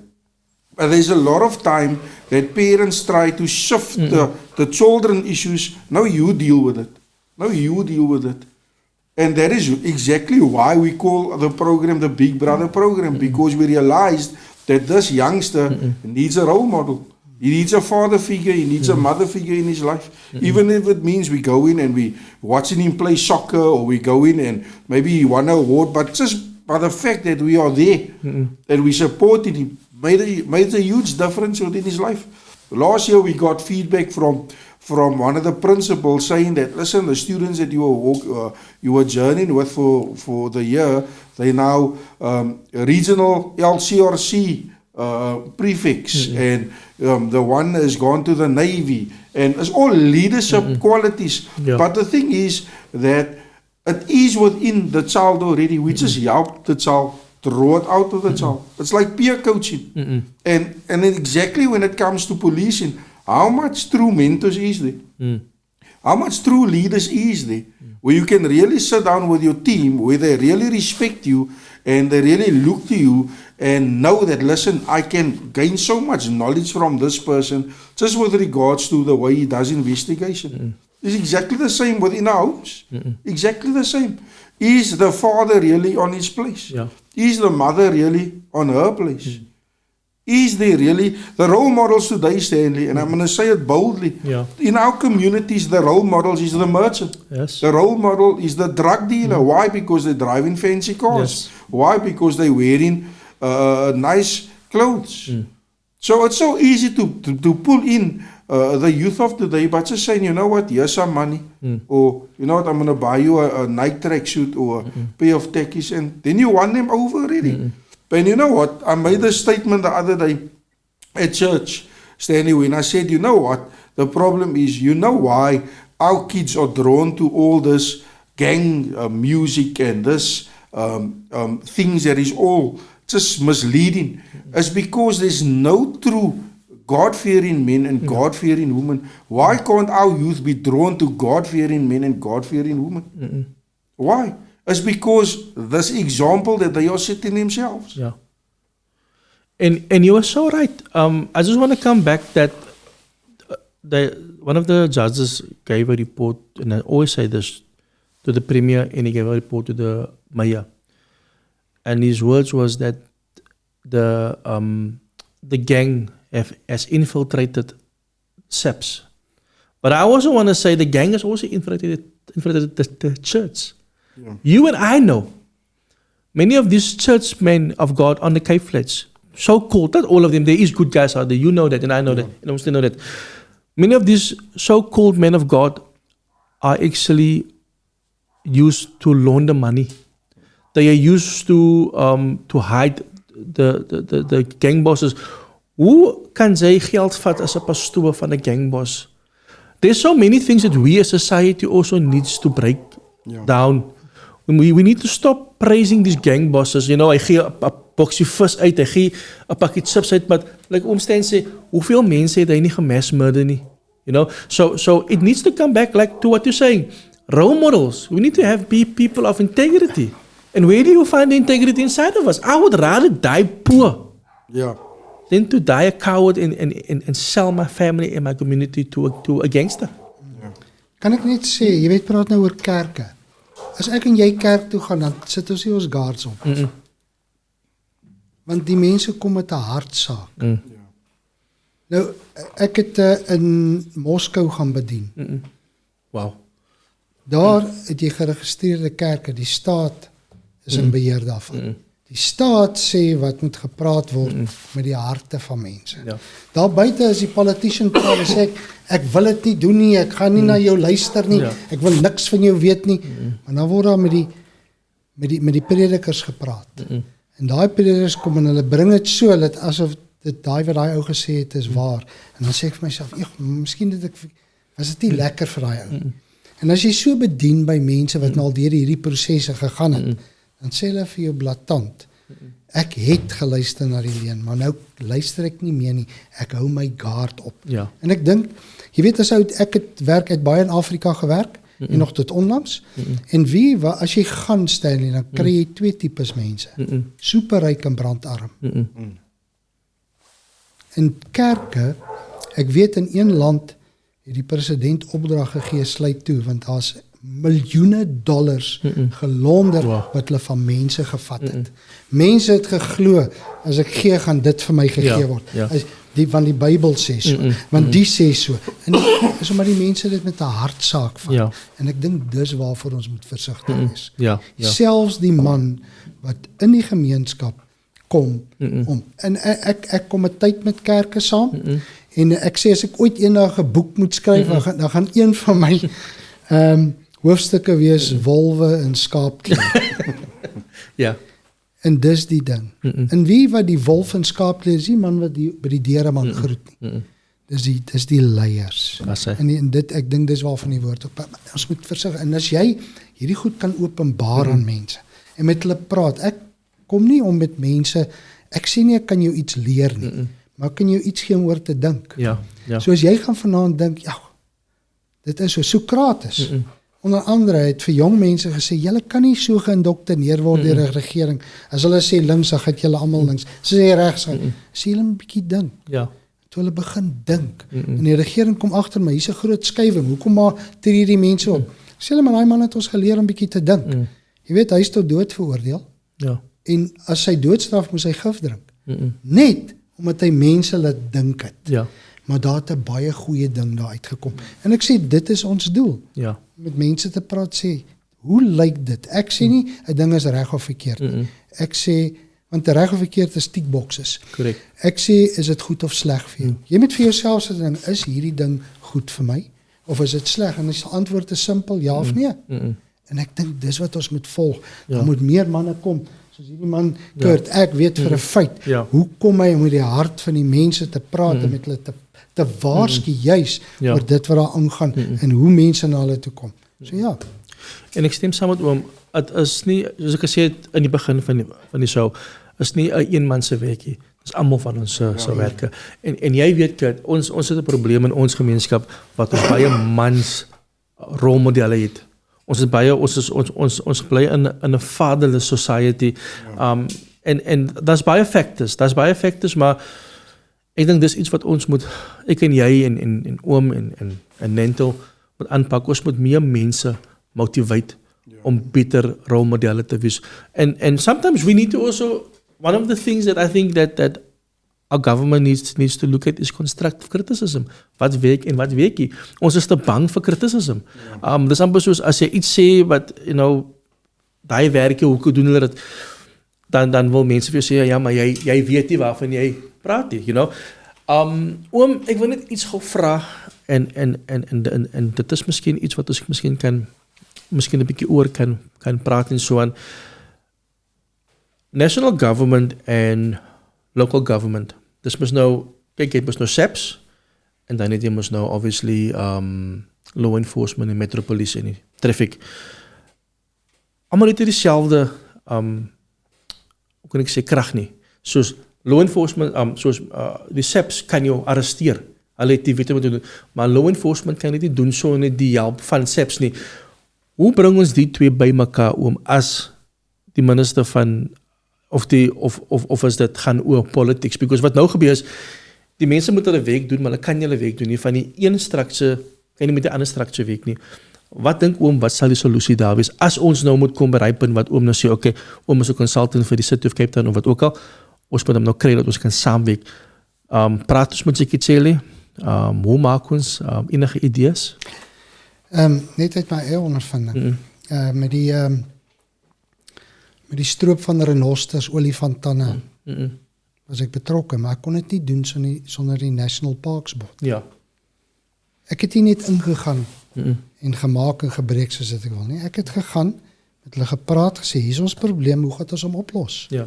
But there's a lot of time that parents try to shift the children issues. Now you deal with it. And that is exactly why we call the program the Big Brother program, because we realized that this youngster needs a role model. He needs a father figure, he needs a mother figure in his life. Even if it means we go in and we watching him play soccer, or we go in and maybe he won an award, but just by the fact that we are there, that we supported him, made a huge difference within his life. Last year we got feedback from one of the principals saying that, listen, the students that you were journeying with for the year, they now regional LCRC prefects, and the one has gone to the Navy, and it's all leadership qualities. Yeah. But the thing is that it is within the child already. We just help the child, draw it out of the child. It's like peer coaching. And then exactly when it comes to policing, how much true mentors is there? How much true leaders is there? Where you can really sit down with your team, where they really respect you, and they really look to you and know that, listen, I can gain so much knowledge from this person just with regards to the way he does investigation. It's exactly the same within our homes. Exactly the same. Is the father really on his place? Yeah. Is the mother really on her place? Is there really the role models today, Stanley? And I'm going to say it boldly. Yeah. In our communities, the role models is the merchant. Yes. The role model is the drug dealer. Why? Because they're driving fancy cars. Yes. Why? Because they're wearing nice clothes. So it's so easy to pull in the youth of today, but just saying, you know what, here's some money, or you know what, I'm going to buy you a Nike tracksuit or a pair of khakis, and then you won them over already. But you know what, I made a statement the other day at church, Stanley, when I said, you know what, the problem is, you know why our kids are drawn to all this gang music and this things that is all just misleading. It's because there's no true God-fearing men and God-fearing women. Why can't our youth be drawn to God-fearing men and God-fearing women? Why? It's because this example that they are setting themselves. Yeah. And you are so right. I just want to come back that one of the judges gave a report, and I always say this to the premier, and he gave a report to the mayor. And his words was that the gang has infiltrated SAPS. But I also want to say the gang has also infiltrated the church. You and I know many of these churchmen of God on the Cape Flats, so called, not all of them, there is good guys out there, you know that, and I know that, and I still know that. Many of these so-called men of God are actually used to launder money. They are used to hide the gang bosses. Hoe kan jy geld vat as 'n pastoor van 'n gangbos? There's so many things that we as society also needs to break down. We need to stop praising these gang bosses. You know, hy gee 'n boksie vis uit, hy gee 'n pakkie chips uit, but like Oomstein sê, hoeveel mense het hy nie gemass murder nie? You know, so it needs to come back like to what you're saying. Role models. We need to have people of integrity. And where do you find the integrity inside of us? I would rather die poor than to die a coward and sell my family and my community to a gangster. Kan ek net sê, jy weet praat nou oor kerke. As ek en jy kerk toe gaan, dan sit ons nie ons guards op. Want die mense kom met 'n hartsaak. Nou, ek het in Moskou gaan bedien. Wow. Daar het jy geregistreerde kerke, die staat is in beheer daarvan. Die staat sê wat moet gepraat word met die harte van mense. Daar buite is die politician praat en sê ek wil dit nie doen nie, ek gaan nie na jou luister nie, ek wil niks van jou weet nie. Maar dan word daar met die predikers gepraat. En daai predikers kom en hulle bring dit so dat asof dit daai wat daai ou gesê het is waar. En dan sê ek vir myself, miskien was dit nie lekker vir daai ou. En as jy so bedien by mense wat nou al deur hierdie prosesse gegaan het, dan sê hulle vir jou blaatant, ek het geluister na die leen, maar nou luister ek nie meer nie, ek hou my guard op. En ek dink, jy weet ek het werk uit baie in Afrika gewerk, en nog tot onlangs, en as jy gaan stel, dan kry jy 2 tipes mense, superryk en brandarm. In kerke, ek weet in een land, het die president opdrag gegee, sluit toe, want daar's miljoene dollars gelonder wat hulle van mense gevat het. Mense het geglo, as ek gee, gaan dit vir my gegee word. Want die Bybel sê so, want die sê so. En is omdat die mense dit met 'n hartsaak vat. En ek dink dis waarvoor ons moet versigtig wees. Selfs die man wat in die gemeenskap kom, en ek kom 'n tyd met kerke saam, en ek sê as ek ooit eendag 'n boek moet skryf, dan gaan een van my hoofstukke wees wolwe en skaapkleer. En dis die ding. En wie wat die wolf en skaapkleer is, die man wat by die deurman groet nie. Dis die leiers. En dit, ek dink dis waarvan die woord op. Ons moet versigtig, en as jy hierdie goed kan openbaar aan mense, en met hulle praat, ek kom nie om met mense, ek sê nie ek kan jou iets leer nie, maar kan jou iets gee om oor te dink. So as jy gaan vanaand dink, dit is so, Sokrates, onder andere het vir jong mense gesê, julle kan nie so geïndoktrineer word deur 'n regering, as hulle sê links, dan gaan julle almal links, sê regs, sê julle 'n bietjie dink, toe hulle begin dink, en die regering kom agter my, hier's 'n groot skuiwing, hoekom maar tree die mense op, sê hulle, maar daai man het ons geleer om bietjie te dink, jy weet, hy is tot dood veroordeel, en as sy doodstraf moes hy gif drink, net omdat hy mense laat dink het, maar daar het 'n baie goeie ding daar uitgekom. En ek sê, dit is ons doel. Met mense te praat, sê, hoe lyk dit? Ek sê nie, 'n ding is reg of verkeerd. Ek sê, want reg of verkeerd is tiekboxes. Ek sê, is dit goed of sleg vir jou? Jy moet vir jouself sê, is hierdie ding goed vir my? Of is dit sleg? En die antwoord is simpel, ja of nee. En ek dink, dis wat ons moet volg. Daar moet meer manne kom, soos hierdie man, Kurt, ek weet vir 'n feit, hoe kom hy om met die hart van die mense te praat, en met hulle te waarsku juis oor dit wat daar aangaan, en hoe mense na hulle toe kom. So En ek stem saam met oom, het is nie, soos ek gesê het in die begin van die show, is nie 'n eenman se werkie, dis almal van ons se werke. En jy weet, Kurt, ons het 'n probleem in ons gemeenskap, wat ons baie mans rolmodelle het. Ons bly in 'n fatherless society, en daar's baie factors, maar ek dink dis iets wat ons moet, ek en jy en oom en Nento moet aanpak. Ons moet meer mense motivate om beter rolmodelle te wees. And sometimes we need to also, one of the things that I think that our government needs to look at is constructive criticism. Wat werk en wat werk nie. Ons is te bang vir criticism. Dis amper soos as jy iets sê wat, daai werkie, hoe doen hulle dit? Dan wil mense vir jou sê, ja, maar jy weet nie waarvan jy praat nie, you know. Oom, ek wil net iets gou vra, en dit is miskien iets wat ons miskien 'n bietjie oor kan praat en so aan. National government en local government. Dis mos nou, kyk, jy het mos nou SAPS, en dan het jy mos nou obviously law enforcement en metropolice en traffic. Almal het dieselfde hoe kan ek sê, krag nie. Soos law enforcement, soos die SAPS kan jou arresteer. Hulle het die wette moet doen, maar law enforcement kan dit nie doen so net die help van SAPS nie. Hoe bring ons die twee by mekaar as die minister van of as dit gaan oor politics? Because wat nou gebeur is, die mense moet hulle werk doen, maar hulle kan nie hulle werk doen nie. Van die een structure kan nie met die ander structure werk nie. Wat dink oom, wat sal die solusie daar wees? As ons nou moet kom by die punt wat oom nou sê, okay, oom is 'n consultant vir die City of Cape Town of wat ook al, ons moet hom nou kry dat ons kan saamwerk. Praat ons met Sekitsele, hoe maak ons enige idees? Net uit my eie ondervinding. Met die stroop van renosters, olifantanne, was ek betrokke, maar ek kon dit nie doen sonder die National Parks Board. Ja. Ek het hier net ingegaan en gemaak en gebreek soos dit ek wil nie. Ek het gegaan, met hulle gepraat, gesê, hier is ons probleem, hoe gaan ons hom oplos? Ja.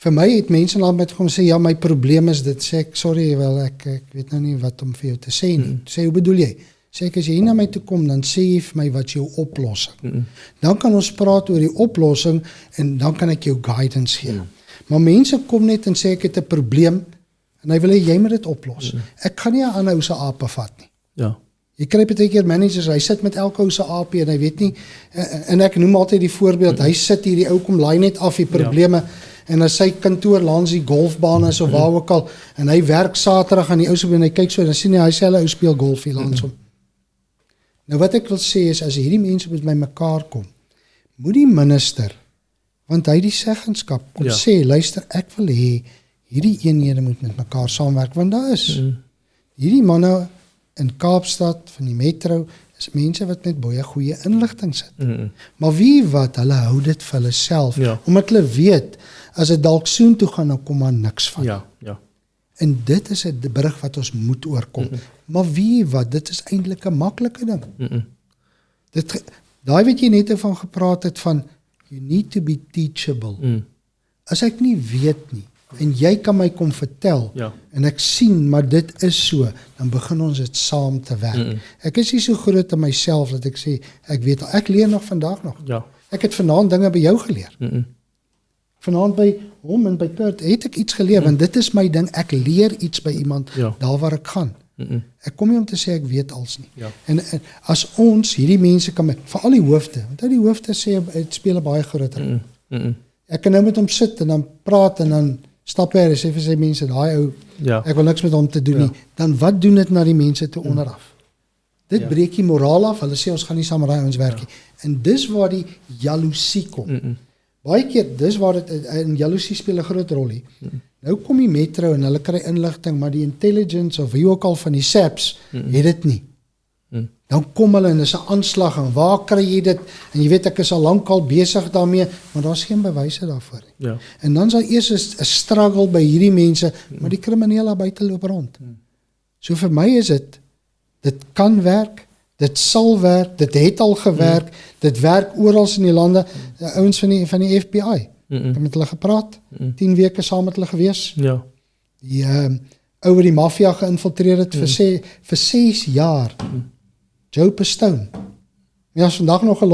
Vir my het mense al met hom sê, ja, my probleem is dit, sê ek, sorry, wel, ek weet nou nie wat om vir jou te sê nie. Sê, hoe bedoel jy? Sê ek, as jy hier na my toe kom, dan sê jy vir my wat jou oplossing. Dan kan ons praat oor die oplossing, en dan kan ek jou guidance gee. Maar mense kom net en sê, ek het 'n probleem, en hy wil hê, jy moet dit oplos. Ek kan nie 'n ander ou se aap vat nie. Ja. Jy kry baie keer managers, hy sit met elke ou se aapie en hy weet nie, en ek noem altyd die voorbeeld, hy sit hier, die ou kom laai net af die probleme, en as sy kantoor langs die golfbaan is of waar ook al, en hy werk Saterdag aan die ou se en hy kyk so, dan sien hy selfe ou speel golf hier langs hom. Nou wat ek wil sê is, as hierdie mense met my mekaar kom, moet die minister, want hy die seggenskap, kom sê, luister, ek wil hê, hierdie eenhede moet met mekaar saamwerk, want daar is hierdie manne in Kaapstad, van die metro, is mense wat met baie goeie inligting sit. Maar wie wat, hulle hou dit vir hulle self, omdat hulle weet, as dit dalk soen toe gaan, dan kom maar niks van. Ja. En dit is 'n brug wat ons moet oorkom. Maar wie wat, dit is eintlik 'n maklike ding. Daai wat jy net van gepraat het van, you need to be teachable. As ek nie weet nie, en jy kan my kom vertel, en ek sien, maar dit is so, dan begin ons dit saam te werk. Ek is nie so groot in myself, dat ek sê, ek weet al, ek leer nog vandag nog. Ek het vanaand dinge by jou geleer. Vanaand by hom en by Kurt, het ek iets geleer, want dit is my ding, ek leer iets by iemand, daar waar ek gaan. Ek kom nie om te sê, ek weet alles nie. En as ons, hierdie mense kan, veral die hoofde, want die hoofde sê, het speel 'n baie groot rol. Ek kan nou met hom sit, en dan praat, en dan stap hy, en sê vir sy mense, daai ou, ek wil niks met hom te doen nie, dan wat doen dit na die mense te onderaf? Dit breek die moraal af, hulle sê, ons gaan nie saam raai ons werk nie. En dis waar die jaloesie kom. Baie keer, dis waar dit, en jaloesie speel 'n groot rol hier. Nou kom die metro, en hulle kry inligting, maar die intelligence, of wie ook al van die SAPS, het dit nie. Dan kom hulle, en is 'n aanslag, en waar kry jy dit? En jy weet, ek is al lankal besig daarmee, maar daar's geen bewyse daarvoor nie. En dan sal eers 'n struggle by hierdie mense, maar die kriminele buite loop rond. So vir my is dit kan werk, dit sal werk, dit het al gewerk, dit werk oral in die lande, ouens van die FBI, ek het met hulle gepraat, 10 weke saam met hulle gewees, die ou wat die maffia geïnfiltreer het, vir 6 jaar, Joe Pistone, ja, is vandag nog 'n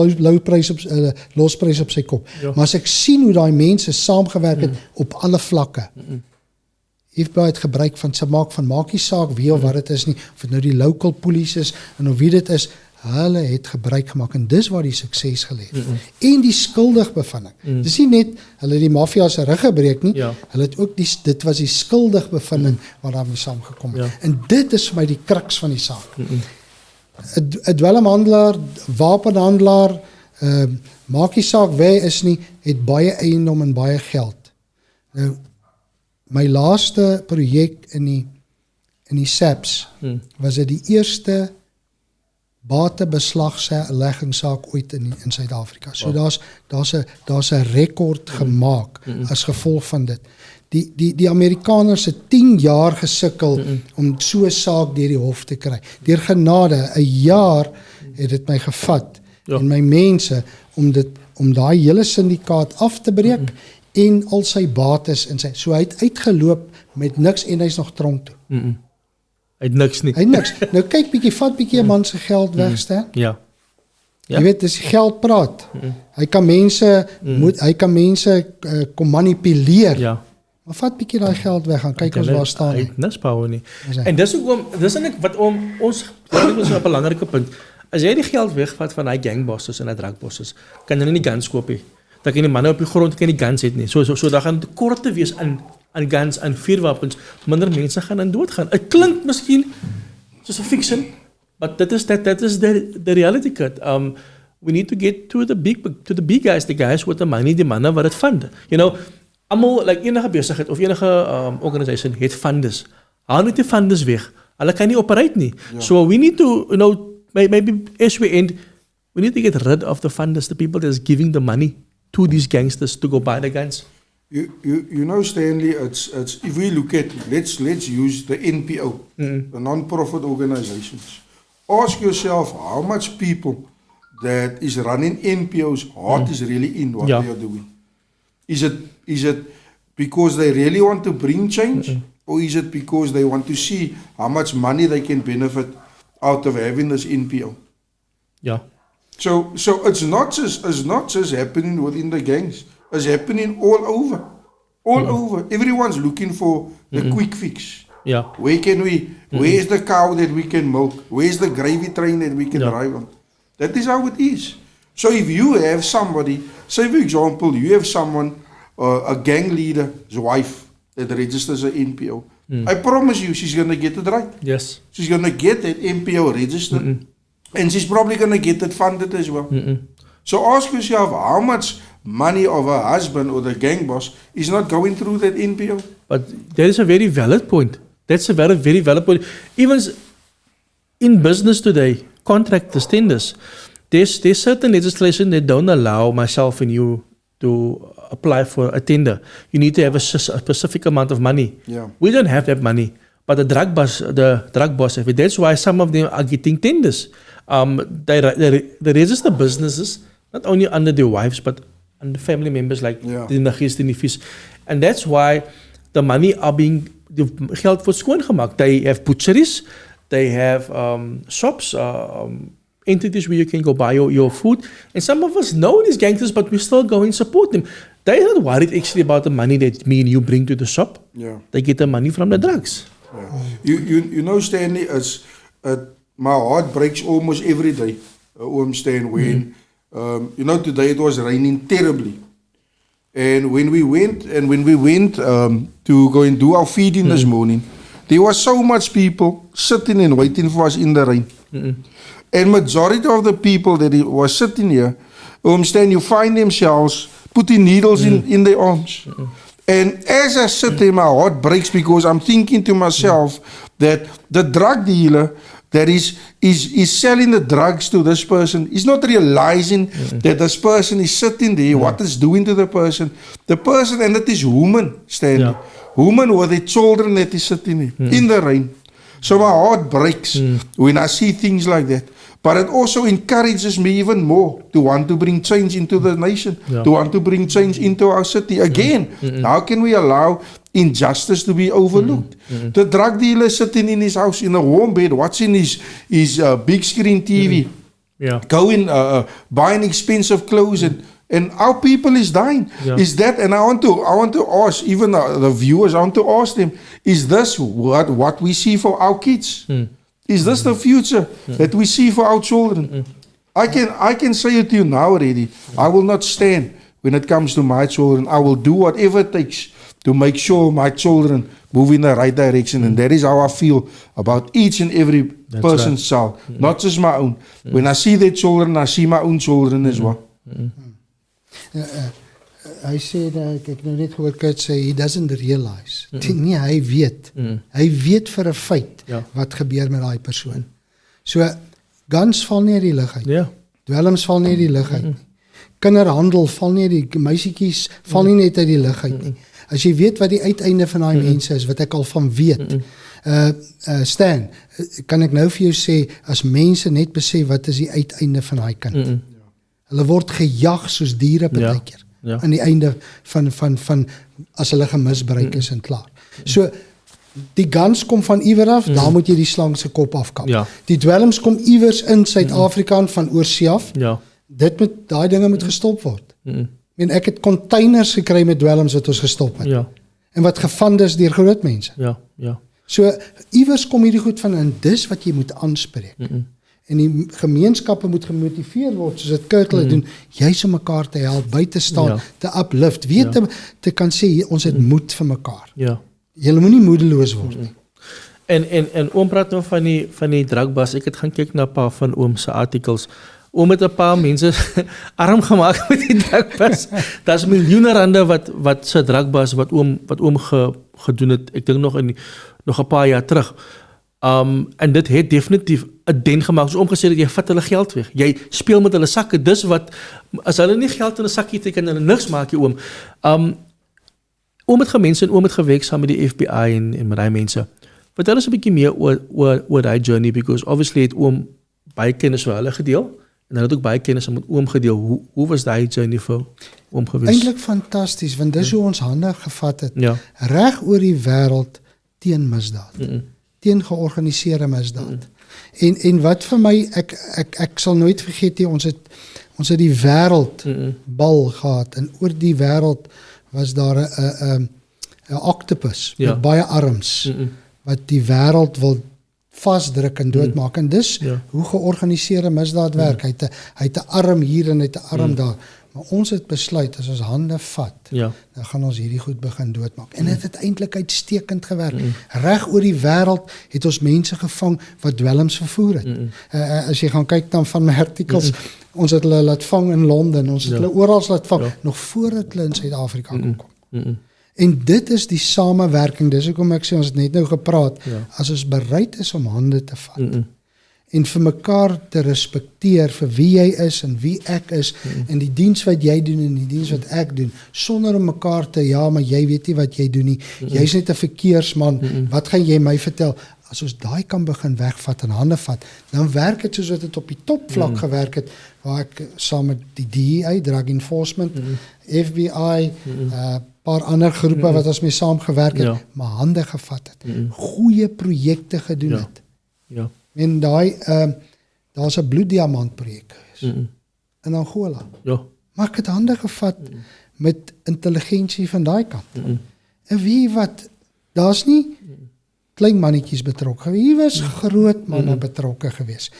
losprys op sy kop, maar as ek sien hoe daai mense saamgewerk het, op alle vlakke, FBI het gebruik van, maak nie saak wie of wat dit is nie, of het nou die local police is, en of wie dit is, hulle het gebruik gemaak, en dis waar die sukses geleef. En die skuldig bevinding. Dis nie net, hulle die maffia se rug gebreek nie, hulle het ook, dit was die skuldig bevinding, waar daarmee saamgekom het. En dit is vir my die kruks van die saak. 'n dwelmhandelaar, wapenhandelaar, maak nie saak wie hy is nie, het baie eiendom en baie geld. Nou, my laaste projek in die SAPS, was dit die eerste batebeslagleggingssaak ooit in Suid-Afrika. So daar's 'n rekord gemaak as gevolg van dit. Die Amerikaners het 10 jaar gesukkel om so 'n saak deur die hof te kry. Deur genade, 'n jaar het dit my gevat en my mense om daai hele syndikaat af te breek en al sy bates in sy. So hy het uitgeloop met niks en hy's nog tronk toe. Hy het niks nie. Hy het niks. Nou kyk vat bietjie 'n man se geld weg, Stan. Ja. Jy weet, dis geld praat. Hy kan mense kom manipuleer. Ja. Maar vat bietjie daai geld weg en kyk ons waar staan hy. hy. Het niks power nie. En dis eintlik wat ons is 'n belangrike punt. As jy die geld wegvat van daai gangbosses en daai drugbosses, kan jy nie guns koop nie. Dan kan die manne op die grond kan die guns het nie. So daar gaan tekorte wees aan guns en vuurwapens. Minder mense gaan dan doodgaan. Dit klink miskien soos 'n fiction, but that is the reality cut. We need to get to the big guys, the guys with the money, die manne wat dit fund. You know, almal like enige besigheid of enige organisation het funders. Haal net die funders weg. Hulle kan nie operate nie. Yeah. So we need to, maybe as we end, we need to get rid of the funders, the people that is giving the money to these gangsters to go buy the guns. You know, Stanley, it's if we look at, let's use the NPO, the non-profit organizations. Ask yourself how much people that is running NPO's heart is really in what they are doing. Is it because they really want to bring change, or is it because they want to see how much money they can benefit out of having this NPO? Yeah. So it's not just happening within the gangs. It's happening all over. Over. Everyone's looking for the quick fix. Yeah. Where's the cow that we can milk? Where's the gravy train that we can drive on? That is how it is. So if you have somebody, say for example, you have someone, a gang leader's wife that registers an NPO. I promise you she's going to get it right. Yes. She's going to get that NPO registered. And she's probably going to get it funded as well. So ask yourself how much money of her husband or the gang boss is not going through that NPO. But that is a very valid point. That's a very, very valid point. Even in business today, contractors, tenders, there's certain legislation that don't allow myself and you to apply for a tender. You need to have a specific amount of money. Yeah. We don't have that money. But the drug boss have it. That's why some of them are getting tenders. They register businesses, not only under their wives, but under family members like the Nagis, the Nifis. And that's why the money are being, the geld wordt schoongemaakt. They have butcheries, they have shops, entities where you can go buy your food. And some of us know these gangsters, but we still go and support them. They're not worried actually about the money that me and you bring to the shop. Yeah. They get the money from the drugs. Yeah. You know, Stanley, my heart breaks almost every day, Stan, when, today it was raining terribly. And when we went to go and do our feeding this morning, there was so much people sitting and waiting for us in the rain. And majority of the people that was sitting here, Stan, you find themselves putting needles in their arms. And as I sit there, my heart breaks because I'm thinking to myself that the drug dealer that is selling the drugs to this person is not realizing that this person is sitting there, what it's doing to the person. The person, and it is woman, Stanley. Yeah. Woman with the children that is sitting there in the rain. So my heart breaks when I see things like that. But it also encourages me even more to want to bring change into the nation, to want to bring change into our city. Again, how can we allow injustice to be overlooked? The drug dealer sitting in his house in a warm bed, watching his big screen TV, going buying expensive clothes, and our people is dying. Is that? And I want to ask even the viewers. I want to ask them: is this what we see for our kids? Is this the future that we see for our children? I can say it to you now already. I will not stand when it comes to my children. I will do whatever it takes to make sure my children move in the right direction. And that is how I feel about each and every person's child, not just my own. When I see their children, I see my own children as well. Hy sê dat ek nou net hoor Kurt sê he doesn't realize. Nee, hy weet. Hy weet vir 'n feit wat gebeur met daai persoon. So Guns val nie uit die lug uit. Ja. Dwelms val nie uit die lug uit nie. Kinderhandel val nie, die meisietjies val nie net uit die lug uit nie. As jy weet wat die uiteinde van daai mense is, wat ek al van weet, Stan, kan ek nou vir jou sê, as mense net besef wat is die uiteinde van daai kind. Hulle word gejag soos diere partykeer. Ja. Aan die einde van as hulle gemisbruik is en klaar. So, die guns kom van iewers af, daar moet jy die slang se kop afkap. Ja. Die dwelms kom iewers in Suid-Afrika van oorsee af. Ja. Daai dinge moet gestop word. Ek het containers gekry met dwelms wat ons gestop het. Ja. En wat gefund is deur groot mense. Ja. Ja. So, iewers kom hierdie goed van, en dis wat jy moet aanspreek. En die gemeenskappe moet gemotiveer word, soos dit Kurtle doen, juis om mekaar te help, by te staan, te uplift, weet te kan sê, ons het moed vir mekaar. Ja. Julle moenie moedeloos word nie. En oom praat nou van die drugbas. Ek het gaan kyk na 'n paar van oom se artikels. Oom het 'n paar mense arm gemaak met die drugbas. Daar's miljoene rande wat se drugbas wat oom gedoen het. Ek dink nog 'n paar jaar terug. En dit het definitief 'n dent gemaak. So oom gesê dat jy vat hulle geld weg. Jy speel met hulle sakke. Dis wat as hulle nie geld in 'n sakkie het, kan hulle niks maak nie, oom. Oom het gemense en oom het gewerk saam met die FBI en met daai mense. Vertel ons 'n bietjie meer oor daai journey, because obviously het oom baie kennis vir hulle gedeel en hulle het ook baie kennis met oom gedeel. Hoe was daai journey vir oom gewees? Eintlik fantasties, want dis hoe ons hande gevat het. Ja. Reg oor die wêreld teen misdaad. Teen georganiseerde misdaad. En wat vir my, ek sal nooit vergeet nie, ons het die wêreldbal gehad en oor die wêreld was daar 'n octopus met baie arms wat die wêreld wil vasdruk en doodmaak. En dis hoe georganiseerde misdaad werk. Hy het 'n arm hier en hy het 'n arm daar. Maar ons het besluit, as ons hande vat, dan gaan ons hierdie goed begin doodmaak. En dit het eintlik uitstekend gewerk. Reg oor die wêreld het ons mense gevang wat dwelms vervoer het. As jy gaan kyk dan van my artikels, ons het hulle laat vang in Londen, ons het hulle oral laat vang, nog voordat hulle in Suid-Afrika kon kom. En dit is die samewerking, dis hoekom ek sê, ons het net nou gepraat, as ons bereid is om hande te vat, en vir mekaar te respekteer vir wie jy is en wie ek is, en die diens wat jy doen en die diens wat ek doen, sonder om mekaar te, maar jy weet nie wat jy doen nie, jy's net 'n verkeersman, wat gaan jy my vertel? As ons daai kan begin wegvat en hande vat, dan werk dit soos wat dit op die topvlak gewerk het, waar ek saam met die DEA, Drug Enforcement, FBI, paar ander groepe wat ons mee saam gewerk het, maar hande gevat het, goeie projekte gedoen het. Ja. En daar's 'n bloeddiamant projek gewees in Angola. Ja. Maar ek het hande gevat met intelligensie van daai kant. En wie wat, daar's nie klein mannetjies betrokke. Hier was groot manne betrokke gewees.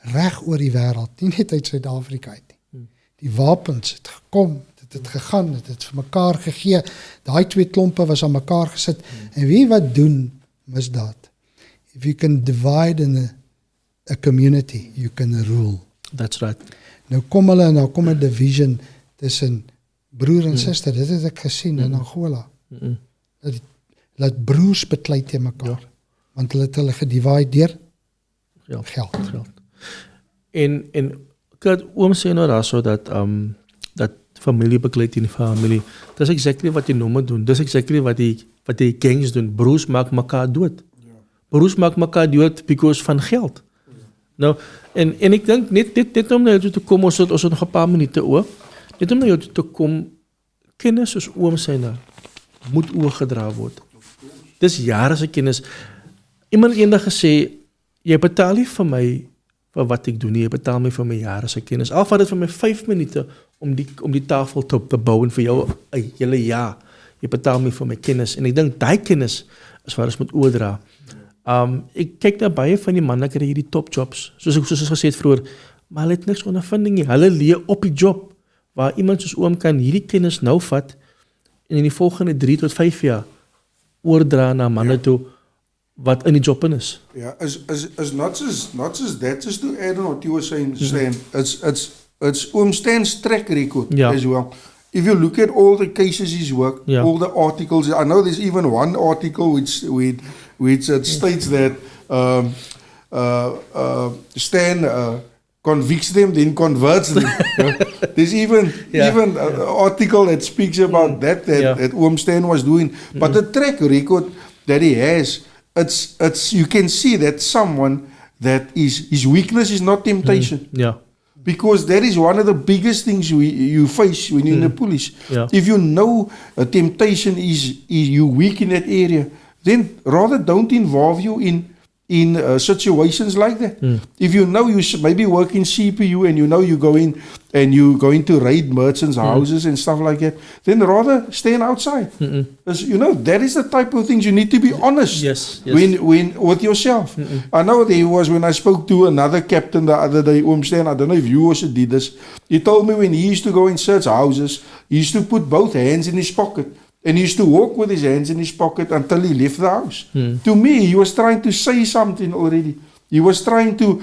Reg oor die wêreld, nie net uit Suid-Afrika uit nie. Die wapens het gekom, dit het gegaan, dit het vir mekaar gegee. Daai twee klompe was aan mekaar gesit. En wie wat doen misdaad? If you can divide in a community, you can rule. That's right. Nou kom hulle en nou kom 'n division tussen broer en suster. Dit het ek gesien in Angola. Dat broers beklei te mekaar. Want hulle het hulle gedivide deur geld. En Kurt, oom sê nou daarso dat familie beklei teen familie. Dis exactly wat die nomme doen. Dis exactly wat die gangs doen. Broers maak mekaar dood. Broers maak mekaar dood because van geld. Nou, en ek dink net om na jou toe te kom, ons het nog 'n paar minute oor. Net om na jou toe te kom, kennis soos oom sê nou, moet oorgedra word. Dis jare se kennis. Iemand eendag gesê, jy betaal nie vir my vir wat ek doen nie, jy betaal my vir my jare se kennis. Al vat dit vir my 5 minute om die tafel te bou en vir jou 'n hele jaar. Jy betaal my vir my kennis en ek dink daai kennis is wat ons moet oordra. Ek kyk na baie van die manne kry hierdie top jobs, soos ons gesê het vroeër, maar hulle het niks ondervinding nie. Hulle leer op die job waar iemand soos oom kan hierdie kennis nou vat en in die volgende 3 tot 5 jaar oordra na manne toe wat in die job in is. Yeah, is not just that, just to add on what you were saying, Stan, it's Oom Stan's track record as well. If you look at all the cases he's worked, all the articles, I know there's even one article which states that Stan convicts them, then converts them. There's even an article that speaks about that Oom Stan was doing. But the track record that he has, it's you can see that someone that his weakness is not temptation. Yeah. Because that is one of the biggest things you face when you're in the police. Yeah. If you know a temptation is you weak in that area, then rather don't involve you in situations like that. If you know you should maybe work in CPU and you know you go in and you're going to raid merchants' houses and stuff like that, then rather stand outside. Because you know that is the type of things you need to be honest when with yourself. I know there was when I spoke to another captain the other day, Stan, I don't know if you also did this. He told me when he used to go and search houses, he used to put both hands in his pocket. And he used to walk with his hands in his pocket until he left the house. To me, he was trying to say something already. He was trying to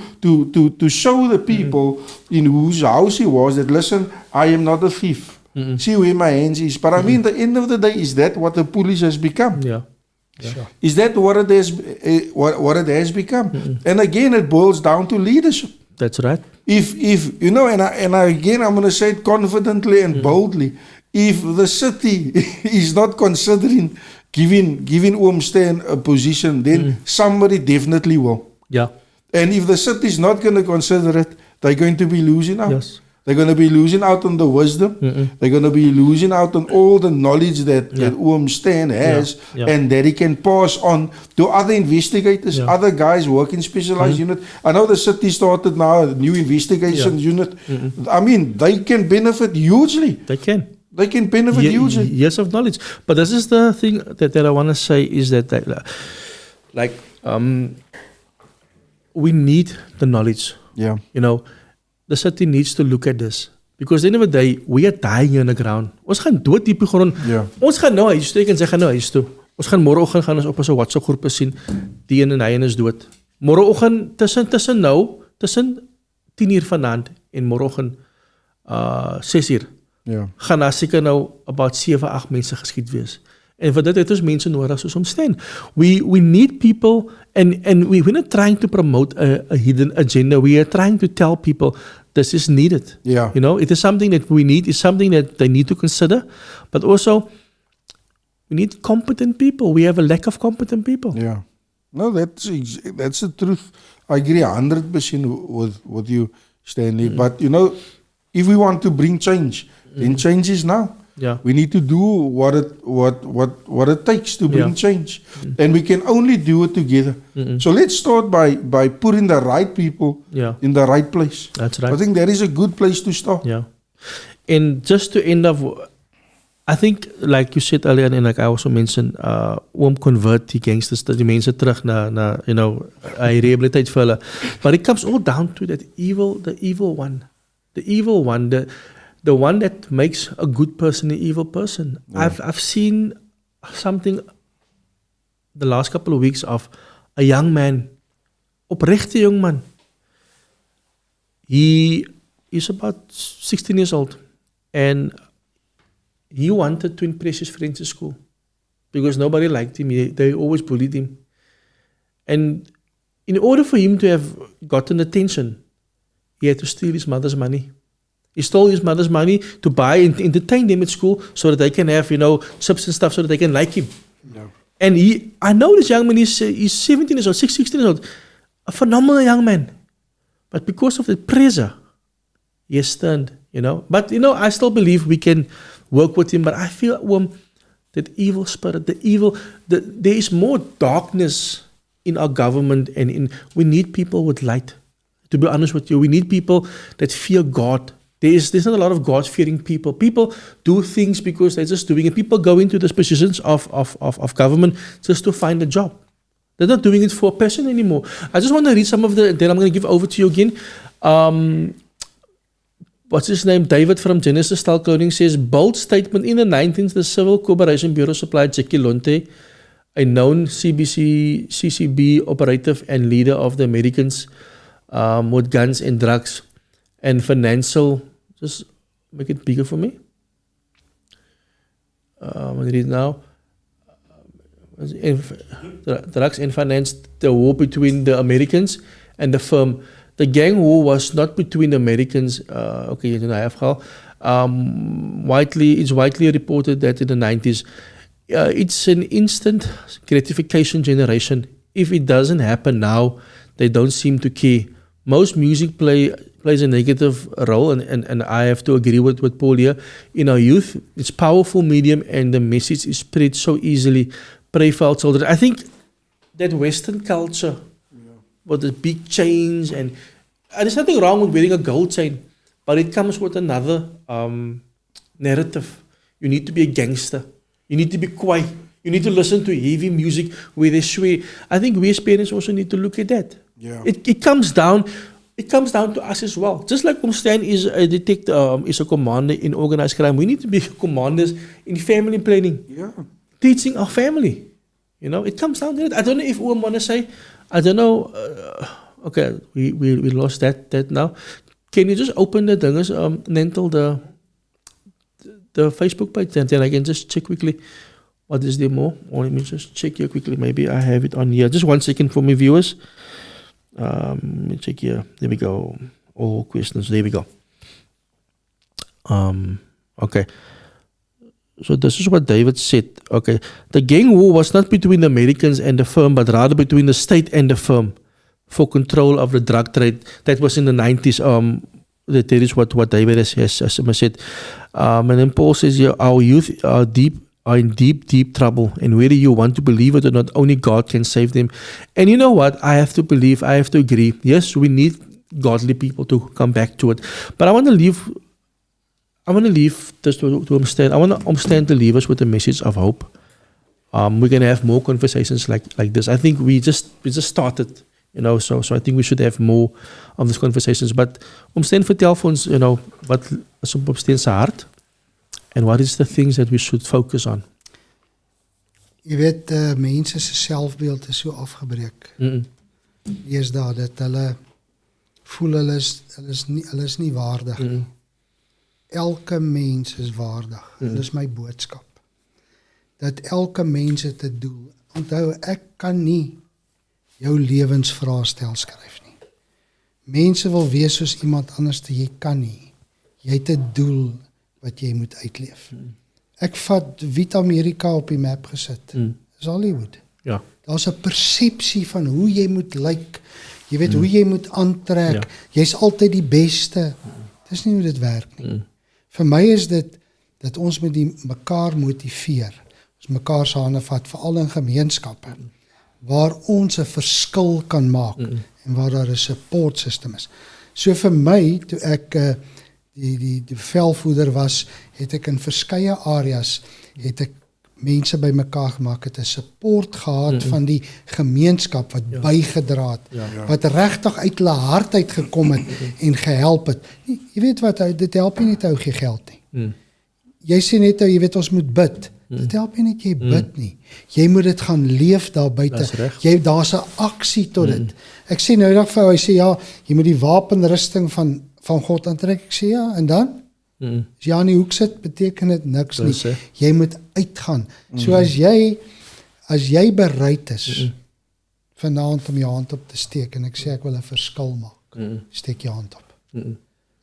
show the people in whose house he was that, listen, I am not a thief. See where my hands is. But I mean, the end of the day, is that what the police has become? Yeah. Sure. Is that what it has, what it has become? And again, it boils down to leadership. That's right. If you know, and again, I'm going to say it confidently and boldly. If the city is not considering giving Oom Stan a position, then somebody definitely will. Yeah. And if the city is not going to consider it, they're going to be losing out. Yes. They're going to be losing out on the wisdom. They're going to be losing out on all the knowledge that Oom Stan has and that he can pass on to other investigators, other guys working specialized unit. I know the city started now a new investigation unit. I mean, they can benefit hugely. They can. They can benefit hugely. Years of knowledge. But this is the thing that I want to say is that, we need the knowledge. Yeah. You know, the city needs to look at this. Because at the end of the day, we are dying here on the ground. Ons gaan dood diep grond. Ja. Ons gaan nou huis toe, ek kan sê gaan nou huis toe. Ons gaan môreoggend gaan ons op 'n WhatsApp groep sien die een en hy is dood. Môreoggend tussen 10:00 vanaand en môreoggend 6:00 gaan daar seker nou about 7-8 mense geskiet wees. En vir dit het ons mense nodig soos Oom Stan. We need people and we're not trying to promote a hidden agenda. We are trying to tell people this is needed. Yeah. You know, it is something that we need, it's something that they need to consider, but also we need competent people. We have a lack of competent people. Yeah. No, that's the truth. I agree 100% with you, Stanley. But you know, if we want to bring change, then change is now. Yeah. We need to do what it takes to bring change. And we can only do it together. So let's start by putting the right people in the right place. That's right. I think that is a good place to start. Yeah. And just to end up, I think, like you said earlier, and like I also mentioned, convert die gangsters, die mense terug na you know, rehabilitate vir hulle. But it comes all down to that the evil one. The evil one, the one that makes a good person an evil person. Yeah. I've seen something the last couple of weeks of a young man, oprechte young man. He is about 16 years old and he wanted to impress his friends at school because nobody liked him. They always bullied him. And in order for him to have gotten attention, he had to steal his mother's money. He stole his mother's money to buy and entertain them at school so that they can have, you know, chips and stuff so that they can like him. Yeah. And I know this young man, he's 17 years old, 16 years old, a phenomenal young man. But because of the pressure, he has turned, you know. But, you know, I still believe we can work with him, but I feel that evil spirit, there is more darkness in our government and we need people with light. To be honest with you, we need people that fear God. There's not a lot of God-fearing people. People do things because they're just doing it. People go into these positions of government just to find a job. They're not doing it for a passion anymore. I just want to read some of then I'm going to give over to you again. What's his name? David from Genesis Style Clothing says, bold statement in the 19th, the Civil Cooperation Bureau supplied Jackie Lonte, a known CCB operative and leader of the Americans with guns and drugs and financial. Just make it bigger for me. I'm going to read now. drugs and financed the war between the Americans and the firm. The gang war was not between the Americans. It's widely reported that in the 90s, it's an instant gratification generation. If it doesn't happen now, they don't seem to care. Most music plays a negative role, and I have to agree with Paul here. In our youth, it's a powerful medium, and the message is spread so easily. Pray for our children. I think that Western culture, with the big chains, and there's nothing wrong with wearing a gold chain, but it comes with another narrative. You need to be a gangster. You need to be quiet. You need to listen to heavy music where they swear. I think we as parents also need to look at that. Yeah. It comes down to us as well. Just like Stan is a detective, is a commander in organized crime, we need to be commanders in family planning. Yeah. Teaching our family. It comes down to that. I don't know if Oom want to say, I don't know, okay, we lost that now. Can you just open the dinges, Nentel, the Facebook page, and then I can just check quickly what is there more. Or let me just check here quickly. Maybe I have it on here. Just 1 second for me, viewers. Let me check here. There we go. All questions. There we go. Okay. So this is what David said. Okay. The gang war was not between the Americans and the firm, but rather between the state and the firm for control of the drug trade. That was in the 90s. That is what David has said. And then Paul says here, our youth are in deep trouble. And whether you want to believe it or not, only God can save them. And you know what? I have to agree. Yes, we need godly people to come back to it. But I want to leave this to Stan. I want Stan to leave us with a message of hope. We're going to have more conversations like this. I think we just started, so I think we should have more of these conversations. But Stan, vertel vir ons, wat is op Stan se hart? And what is the things that we should focus on? Jy weet, mense se selfbeeld is so afgebreek. Eers daar dat hulle voel hulle is nie waardig nie. Elke mens is waardig. Dit is my boodskap. Dat elke mens het 'n doel. Onthou, ek kan nie jou lewensvraestel skryf nie. Mense wil wees soos iemand anders, jy kan nie. Jy het 'n doel wat jy moet uitleef. Ek vat Wit-Amerika op die map gesit. Dis Hollywood. Ja. Daar's 'n persepsie van hoe jy moet lyk. Jy weet hoe jy moet aantrek. Ja. Jy's altyd die beste. Dis nie hoe dit werk nie. Vir my is dit dat ons met mekaar motiveer. Ons mekaar se hande vat, veral in gemeenskappe waar ons 'n verskil kan maak en waar daar 'n support system is. So vir my, toe ek die velvoerder was, het ek in verskeie areas mense bymekaar gemaak, het 'n support gehad van die gemeenskap wat bygedra het, wat regtig uit hulle hart uit gekom het en gehelp het. Jy weet wat, dit help nie net ou gee geld nie. Jy sê net jy weet ons moet bid. Dit help nie net jy bid nie. Jy moet dit gaan leef daar buite. Daar's 'n aksie tot dit. Ek sê nou dag vir hy sê ja, jy moet die wapenrusting van God aantrek. Ek sê ja, en dan? As jy aan die hoek sit, beteken dit niks nie. Jy moet uitgaan. So as jy bereid is vanaand om jou hand op te steek en ek sê ek wil 'n verskil maak, steek jou hand op.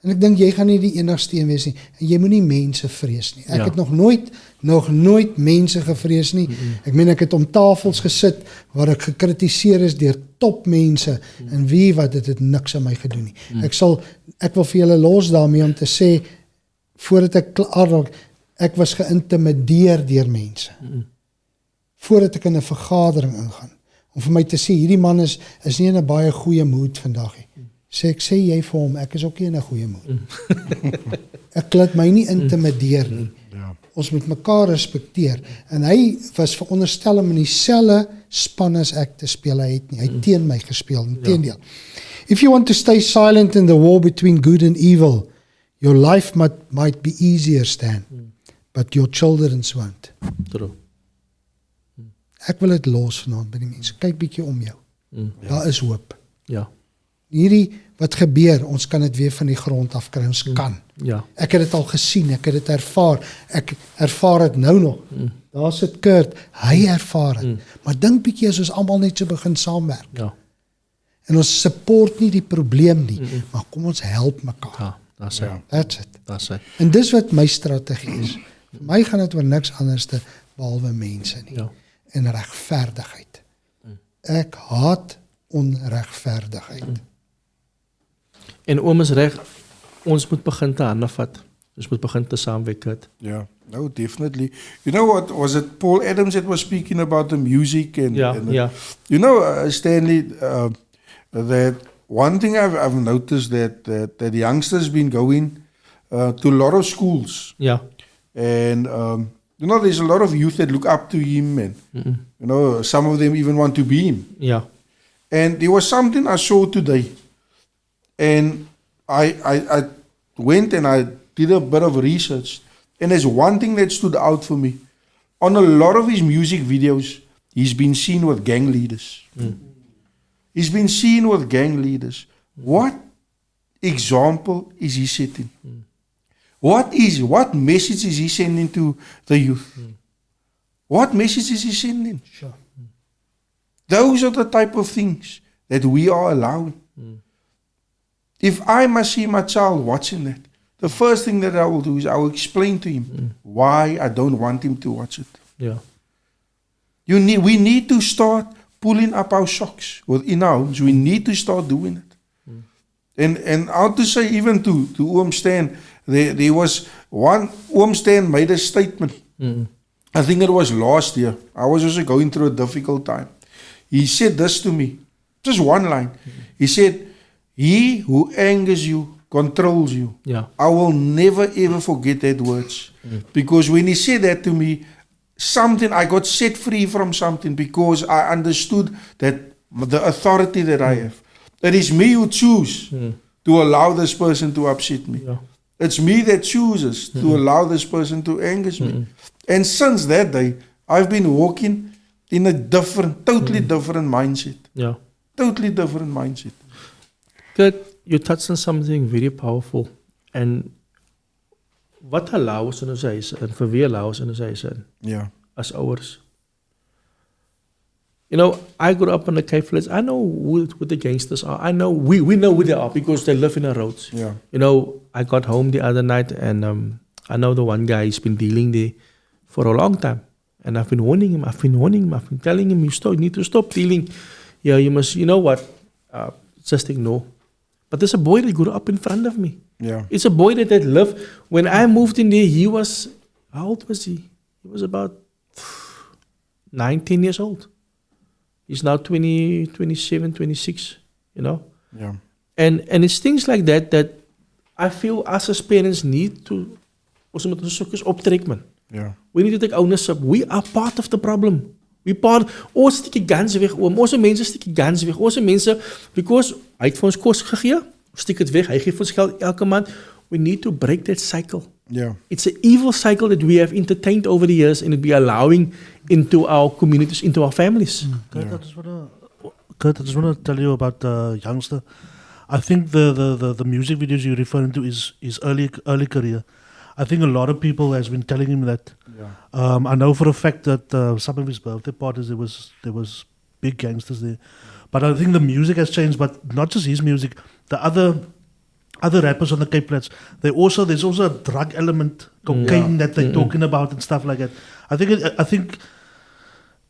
En ek dink jy gaan nie die enigste een wees nie. En jy moenie mense vrees nie. Ek het nog nooit mense gevrees nie. Ek meen ek het om tafels gesit waar ek gekritiseer is deur topmense en wie wat dit het niks aan my gedoen nie. Ek wil vir julle los daarmee om te sê voordat ek klaar raak, ek was geïntimideer deur mense. Voordat ek in 'n vergadering ingaan. Om vir my te sê hierdie man is nie in 'n baie goeie mood vandag nie. Ek sê jy vir hom, ek is ook nie in 'n goeie moed. Ek laat my nie intimideer nie. Ons moet mekaar respekteer. En hy was veronderstel om in dieselfde span as ek te speel. Hy het nie. Hy het teen my gespeel. Inteendeel. If you want to stay silent in the war between good and evil, your life might be easier, Stan. But your children's won't. True. Ek wil dit los vanaand by die mense. Kyk bietjie om jou. Daar is hoop. Ja. Hierdie wat gebeur, ons kan dit weer van die grond af kry, ons kan. Ja. Ek het dit al gesien, ek het dit ervaar, ek ervaar dit nou nog. Daar sit Kurt, hy ervaar het. Maar dink bietjie as ons almal net so begin saamwerk. Ja. En ons support nie die probleem nie, maar kom ons help mekaar. Ja, that's it. That's it. That's it. En dis wat my strategie is. Vir my gaan dit oor niks anders te behalwe mense nie. Ja. En regverdigheid. Ek haat onregverdigheid. En oom is reg, ons moet begin te hande vat. Ons moet begin te saamwerk. Yeah, no, definitely. You know what, was it Paul Adams that was speaking about the music and, Ja, and ja. You know, Stanley, that one thing I've noticed that youngsters been going to a lot of schools. Ja. And, you know, there's a lot of youth that look up to him and, you know, some of them even want to be him. Ja. And there was something I saw today. And I went and I did a bit of research. And there's one thing that stood out for me. On a lot of his music videos, he's been seen with gang leaders. He's been seen with gang leaders. What example is he setting? What message is he sending to the youth? What message is he sending? Sure. Those are the type of things that we are allowing. If I must see my child watching that, the first thing that I will do is I will explain to him why I don't want him to watch it. Ja. We need to start pulling up our socks within our homes. We need to start doing it. And I have to say, even to Oom Stan, there was one, Oom Stan made a statement. I think it was last year. I was also going through a difficult time. He said this to me, just one line. He said, "He who angers you controls you." Ja. I will never ever forget that words. Because when he said that to me, I got set free from something because I understood that the authority that I have. It is me who choose to allow this person to upset me. Ja. It's me that chooses to allow this person to anger me. And since that day, I've been walking in a totally different mindset. Ja. Totally different mindset. Kurt, you touched on something very powerful. And wat allow ons in ons huis en vir wie allow ons in ons huis in Yeah. as ouers? You know, I grew up in the Cape Flats. I know who the gangsters are. I know we know who they are because they live in the roads. Yeah. You know, I got home the other night and I know the one guy, he's been dealing there for a long time. And I've been warning him, I've been telling him, you need to stop dealing. Yeah, you know what, just ignore. But there's a boy that grew up in front of me. Yeah. It's a boy that lived. When I moved in there, how old was he? He was about 19 years old. He's now 20, 27, 26, you know? Yeah. And it's things like that I feel us as parents need to, ons moet ons soekers optrek, man. Yeah. We need to take ownership. We are part of the problem. Ons stukkie guns weg, oom. Ons mense stukkie guns weg. Ons mense, because hy het vir ons kos gegee, stuk dit weg, hy gee vir ons geld elke maand. We need to break that cycle. Yeah. It's an evil cycle that we have entertained over the years and it be allowing into our communities, into our families. Kurt, I just want to tell you about the youngster. I think the music videos you're referring to is early career. I think a lot of people has been telling him that. Yeah. I know for a fact that some of his birthday parties there was big gangsters there, but I think the music has changed. But not just his music, the other rappers on the Cape Flats, there's also a drug element, cocaine that they're talking about and stuff like that. I think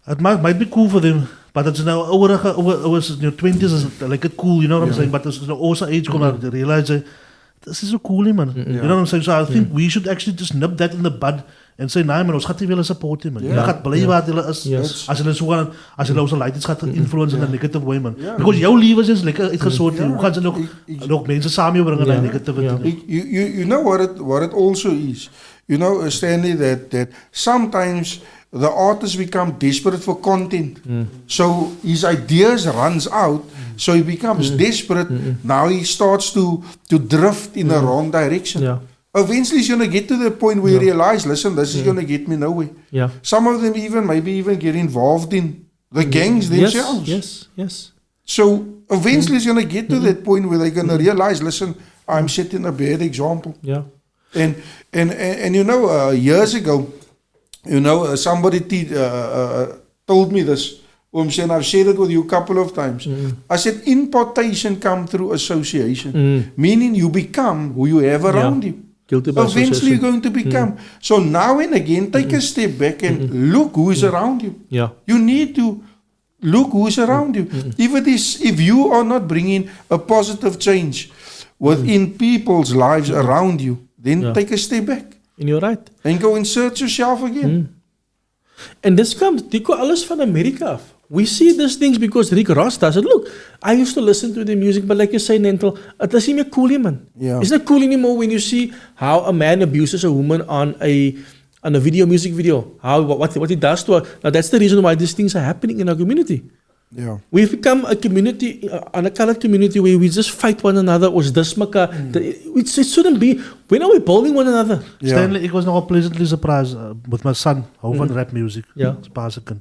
it might be cool for them, but it's now over 20s is like it cool, you know what I'm saying? But there's also age come out to realize this is so cool, man. You know what I'm saying? So I think we should actually just nip that in the bud and say, nah man, ons gaat nie willen support him, man. Jy gaat bly wat hulle is. Yes. As hulle ons leiders gaat influence in a negative way, man. Because jou lewe is lekker uitgesort. Hoe gaan ze nog mense saambring in 'n negativity? You know what it also is. You know, Stanley, that sometimes the artist become desperate for content. So his ideas runs out. So he becomes desperate. Now he starts to drift in the wrong direction. Yeah. Eventually he's going to get to the point where he realize, listen, this is going to get me nowhere. Yeah. Some of them maybe even get involved in the gangs themselves. Yes. So eventually it's going to get to that point where they're going to realize, listen, I'm setting a bad example. Yeah. And you know, years ago, you know, somebody told me this. And I've shared it with you a couple of times. I said, impartation comes through association, meaning you become who you have around you. Guilty by Eventually association. you're going to become. So now and again, take a step back and look who is around you. Yeah. You need to look who is around you. If you are not bringing a positive change within people's lives around you, then take a step back. And you're right. And go and search yourself again. En dis kom alles van Amerika af. We see these things because Rick Ross does it. Look, I used to listen to the music, but like you say, Nentel, it is nie meer cool, man. Yeah. It's not cool anymore when you see how a man abuses a woman on a music video. What he does to her. Now that's the reason why these things are happening in our community. Yeah. We've become a community, a colored community where we just fight one another. Ons dis mekaar. It shouldn't be. When are we bullying one another? Yeah. Stanley, ik was nogal pleasantly surprised with my son. Hou van rap music. Yeah. It's Pasican.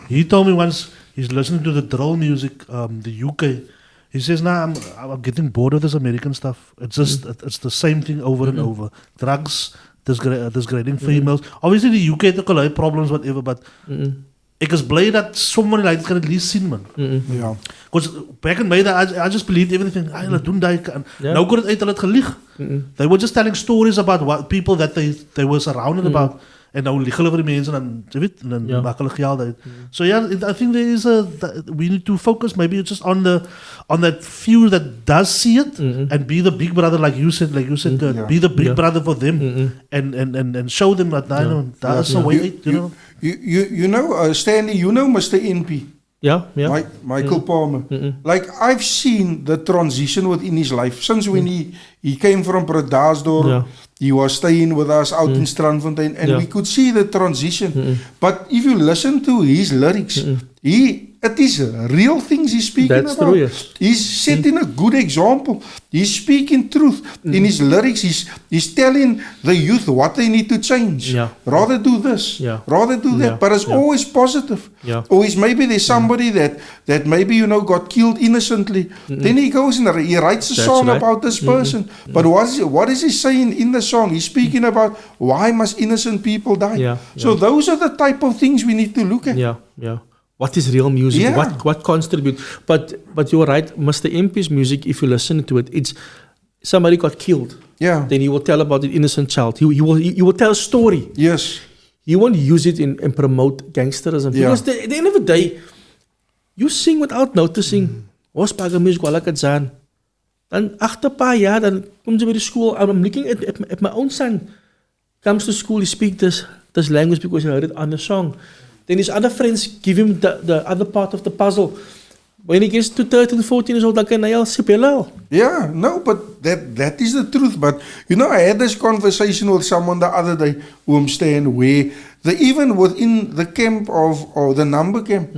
He told me once he's listening to the drill music, the UK. He says, "Nah, I'm getting bored of this American stuff. It's just it's the same thing over and over. Drugs, disgrading females. Obviously, the UK het ook al problems, whatever, but." Ek is blij dat sommige like kan at least zien, man. Yeah. Because back in my day, I just believed everything. Hulle doen daai kan. Nou kon dit uit hulle het gelieg. They were just telling stories about what people that they were surrounded about. En nou lieg hulle vir die mense en jy weet, en dan maak hulle geld uit. So yeah, I think there is we need to focus maybe just on that few that does see it and be the big brother like you said, be the big brother for them and show them that that's a way out, you know. You know, Stanley, you know Mr. NP. Yeah. Michael Palmer. Like I've seen the transition within his life since when he came from Bredasdorp. Yeah. He was staying with us out in Strandfontein, and we could see the transition. But if you listen to his lyrics, it is real things he's speaking That's about. true, yes. He's setting a good example. He's speaking truth in his lyrics. He's telling the youth what they need to change. Yeah. Rather do this. Yeah. Rather do that. Yeah. But it's always positive. Yeah. Always maybe there's somebody that maybe got killed innocently. Then he goes and he writes a That's song right. about this person. But what is he saying in the song? He's speaking about why must innocent people die. Yeah. So those are the type of things we need to look at. Yeah. What is real music? Yeah. What contributes? But you're right, Mr. MP's music, if you listen to it, it's somebody got killed. Yeah. Then he will tell about the innocent child. He will tell a story. Yes. He won't use it and promote gangsterism. Yeah. Because at the end of the day, you sing without noticing. Ons paga music wala ka dyan. Dan agter pa jaar, dan kom jy by die school. I'm looking at my own son. Comes to school, he speaks this language because he heard it on the song. Then his other friends give him the other part of the puzzle. When he gets to 13, 14 years old, dan kan hy al sipelal. Yeah, no, but that is the truth. But I had this conversation with someone the other day, Stan, where even within the camp or the number camp,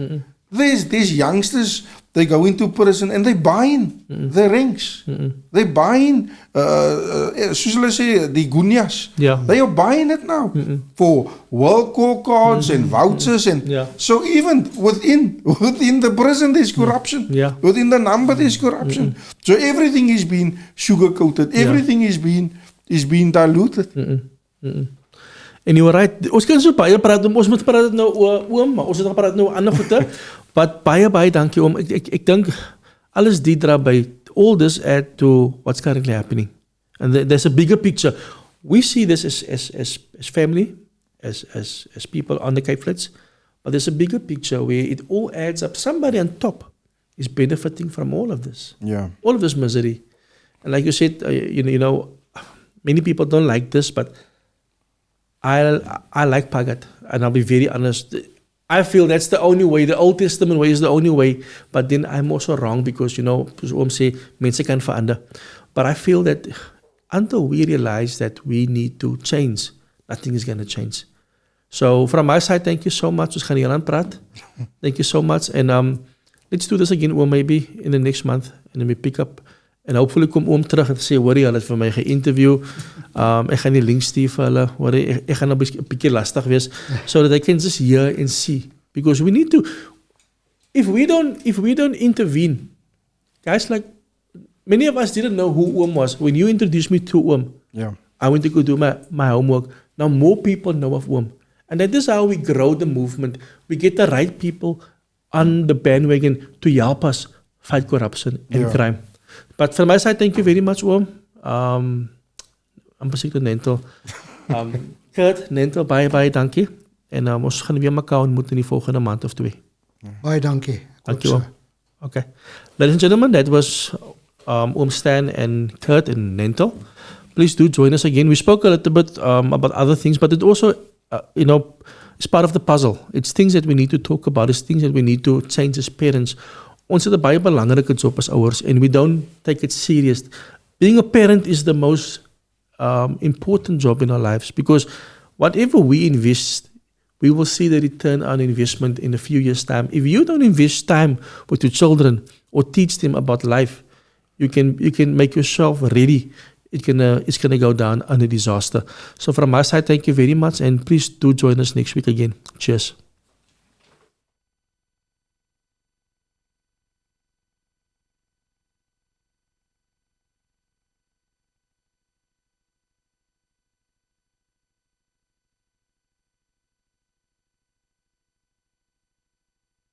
there's youngsters. They go into prison and they buying the ranks. They buying, soos hulle sê, die gunyas. Yeah. They are buying it now for world call cards and vouchers. And so even within the prison there's corruption. Yeah. Within the number there's corruption. So everything is being sugar-coated. Everything is being diluted. En jy right, ons kan so baie praat, ons moet praat nou oom, maar ons het gepraat nou ander goede. But baie dankie oom. Ek dink alles die dra by all this add to what's currently happening. And there's a bigger picture. We see this as family, as people on the Cape Flats, but there's a bigger picture where it all adds up. Somebody on top is benefiting from all of this. Yeah. All of this misery. And like you said, you know, many people don't like this, but I like Pagat, and I'll be very honest. I feel that's the only way. The Old Testament way is the only way. But then I'm also wrong because, soos sê, mense kan verander. But I feel that until we realize that we need to change, nothing is going to change. So from my side, thank you so much. Ons gaan hier aan praat. Thank you so much. And let's do this again, or maybe in the next month. And then we pick up. En hopefully kom oom terug en sê, hoorie, hulle het vir my ge-interview. Ek gaan die link stuur vir hulle. Hoorie, ek gaan 'n bietjie lastig wees so that they can just hear and see. Because we need to if we don't intervene, guys, like many of us didn't know who Oom was. When you introduced me to Oom, I went to go do my homework. Now more people know of Oom. And that is how we grow the movement. We get the right people on the bandwagon to help us fight corruption and crime. But from my side, thank you very much, Oom. I'm besiktig Nentel. Kurt, Nentel, baie dankie. En ons gaan weer mekaar ontmoet in die volgende maand of 2. Baie dankie. Dankie Oom. Okay. Ladies and gentlemen, that was Oom Stan and Kurt and Nentel. Please do join us again. We spoke a little bit about other things, but it also, it's part of the puzzle. It's things that we need to talk about. It's things that we need to change as parents. Ons het 'n baie belangrike job as ouers, and we don't take it serious. Being a parent is the most important job in our lives, because whatever we invest, we will see the return on investment in a few years' time. If you don't invest time with your children or teach them about life, you can make yourself ready. It's gonna go down on a disaster. So from my side, thank you very much, and please do join us next week again. Cheers.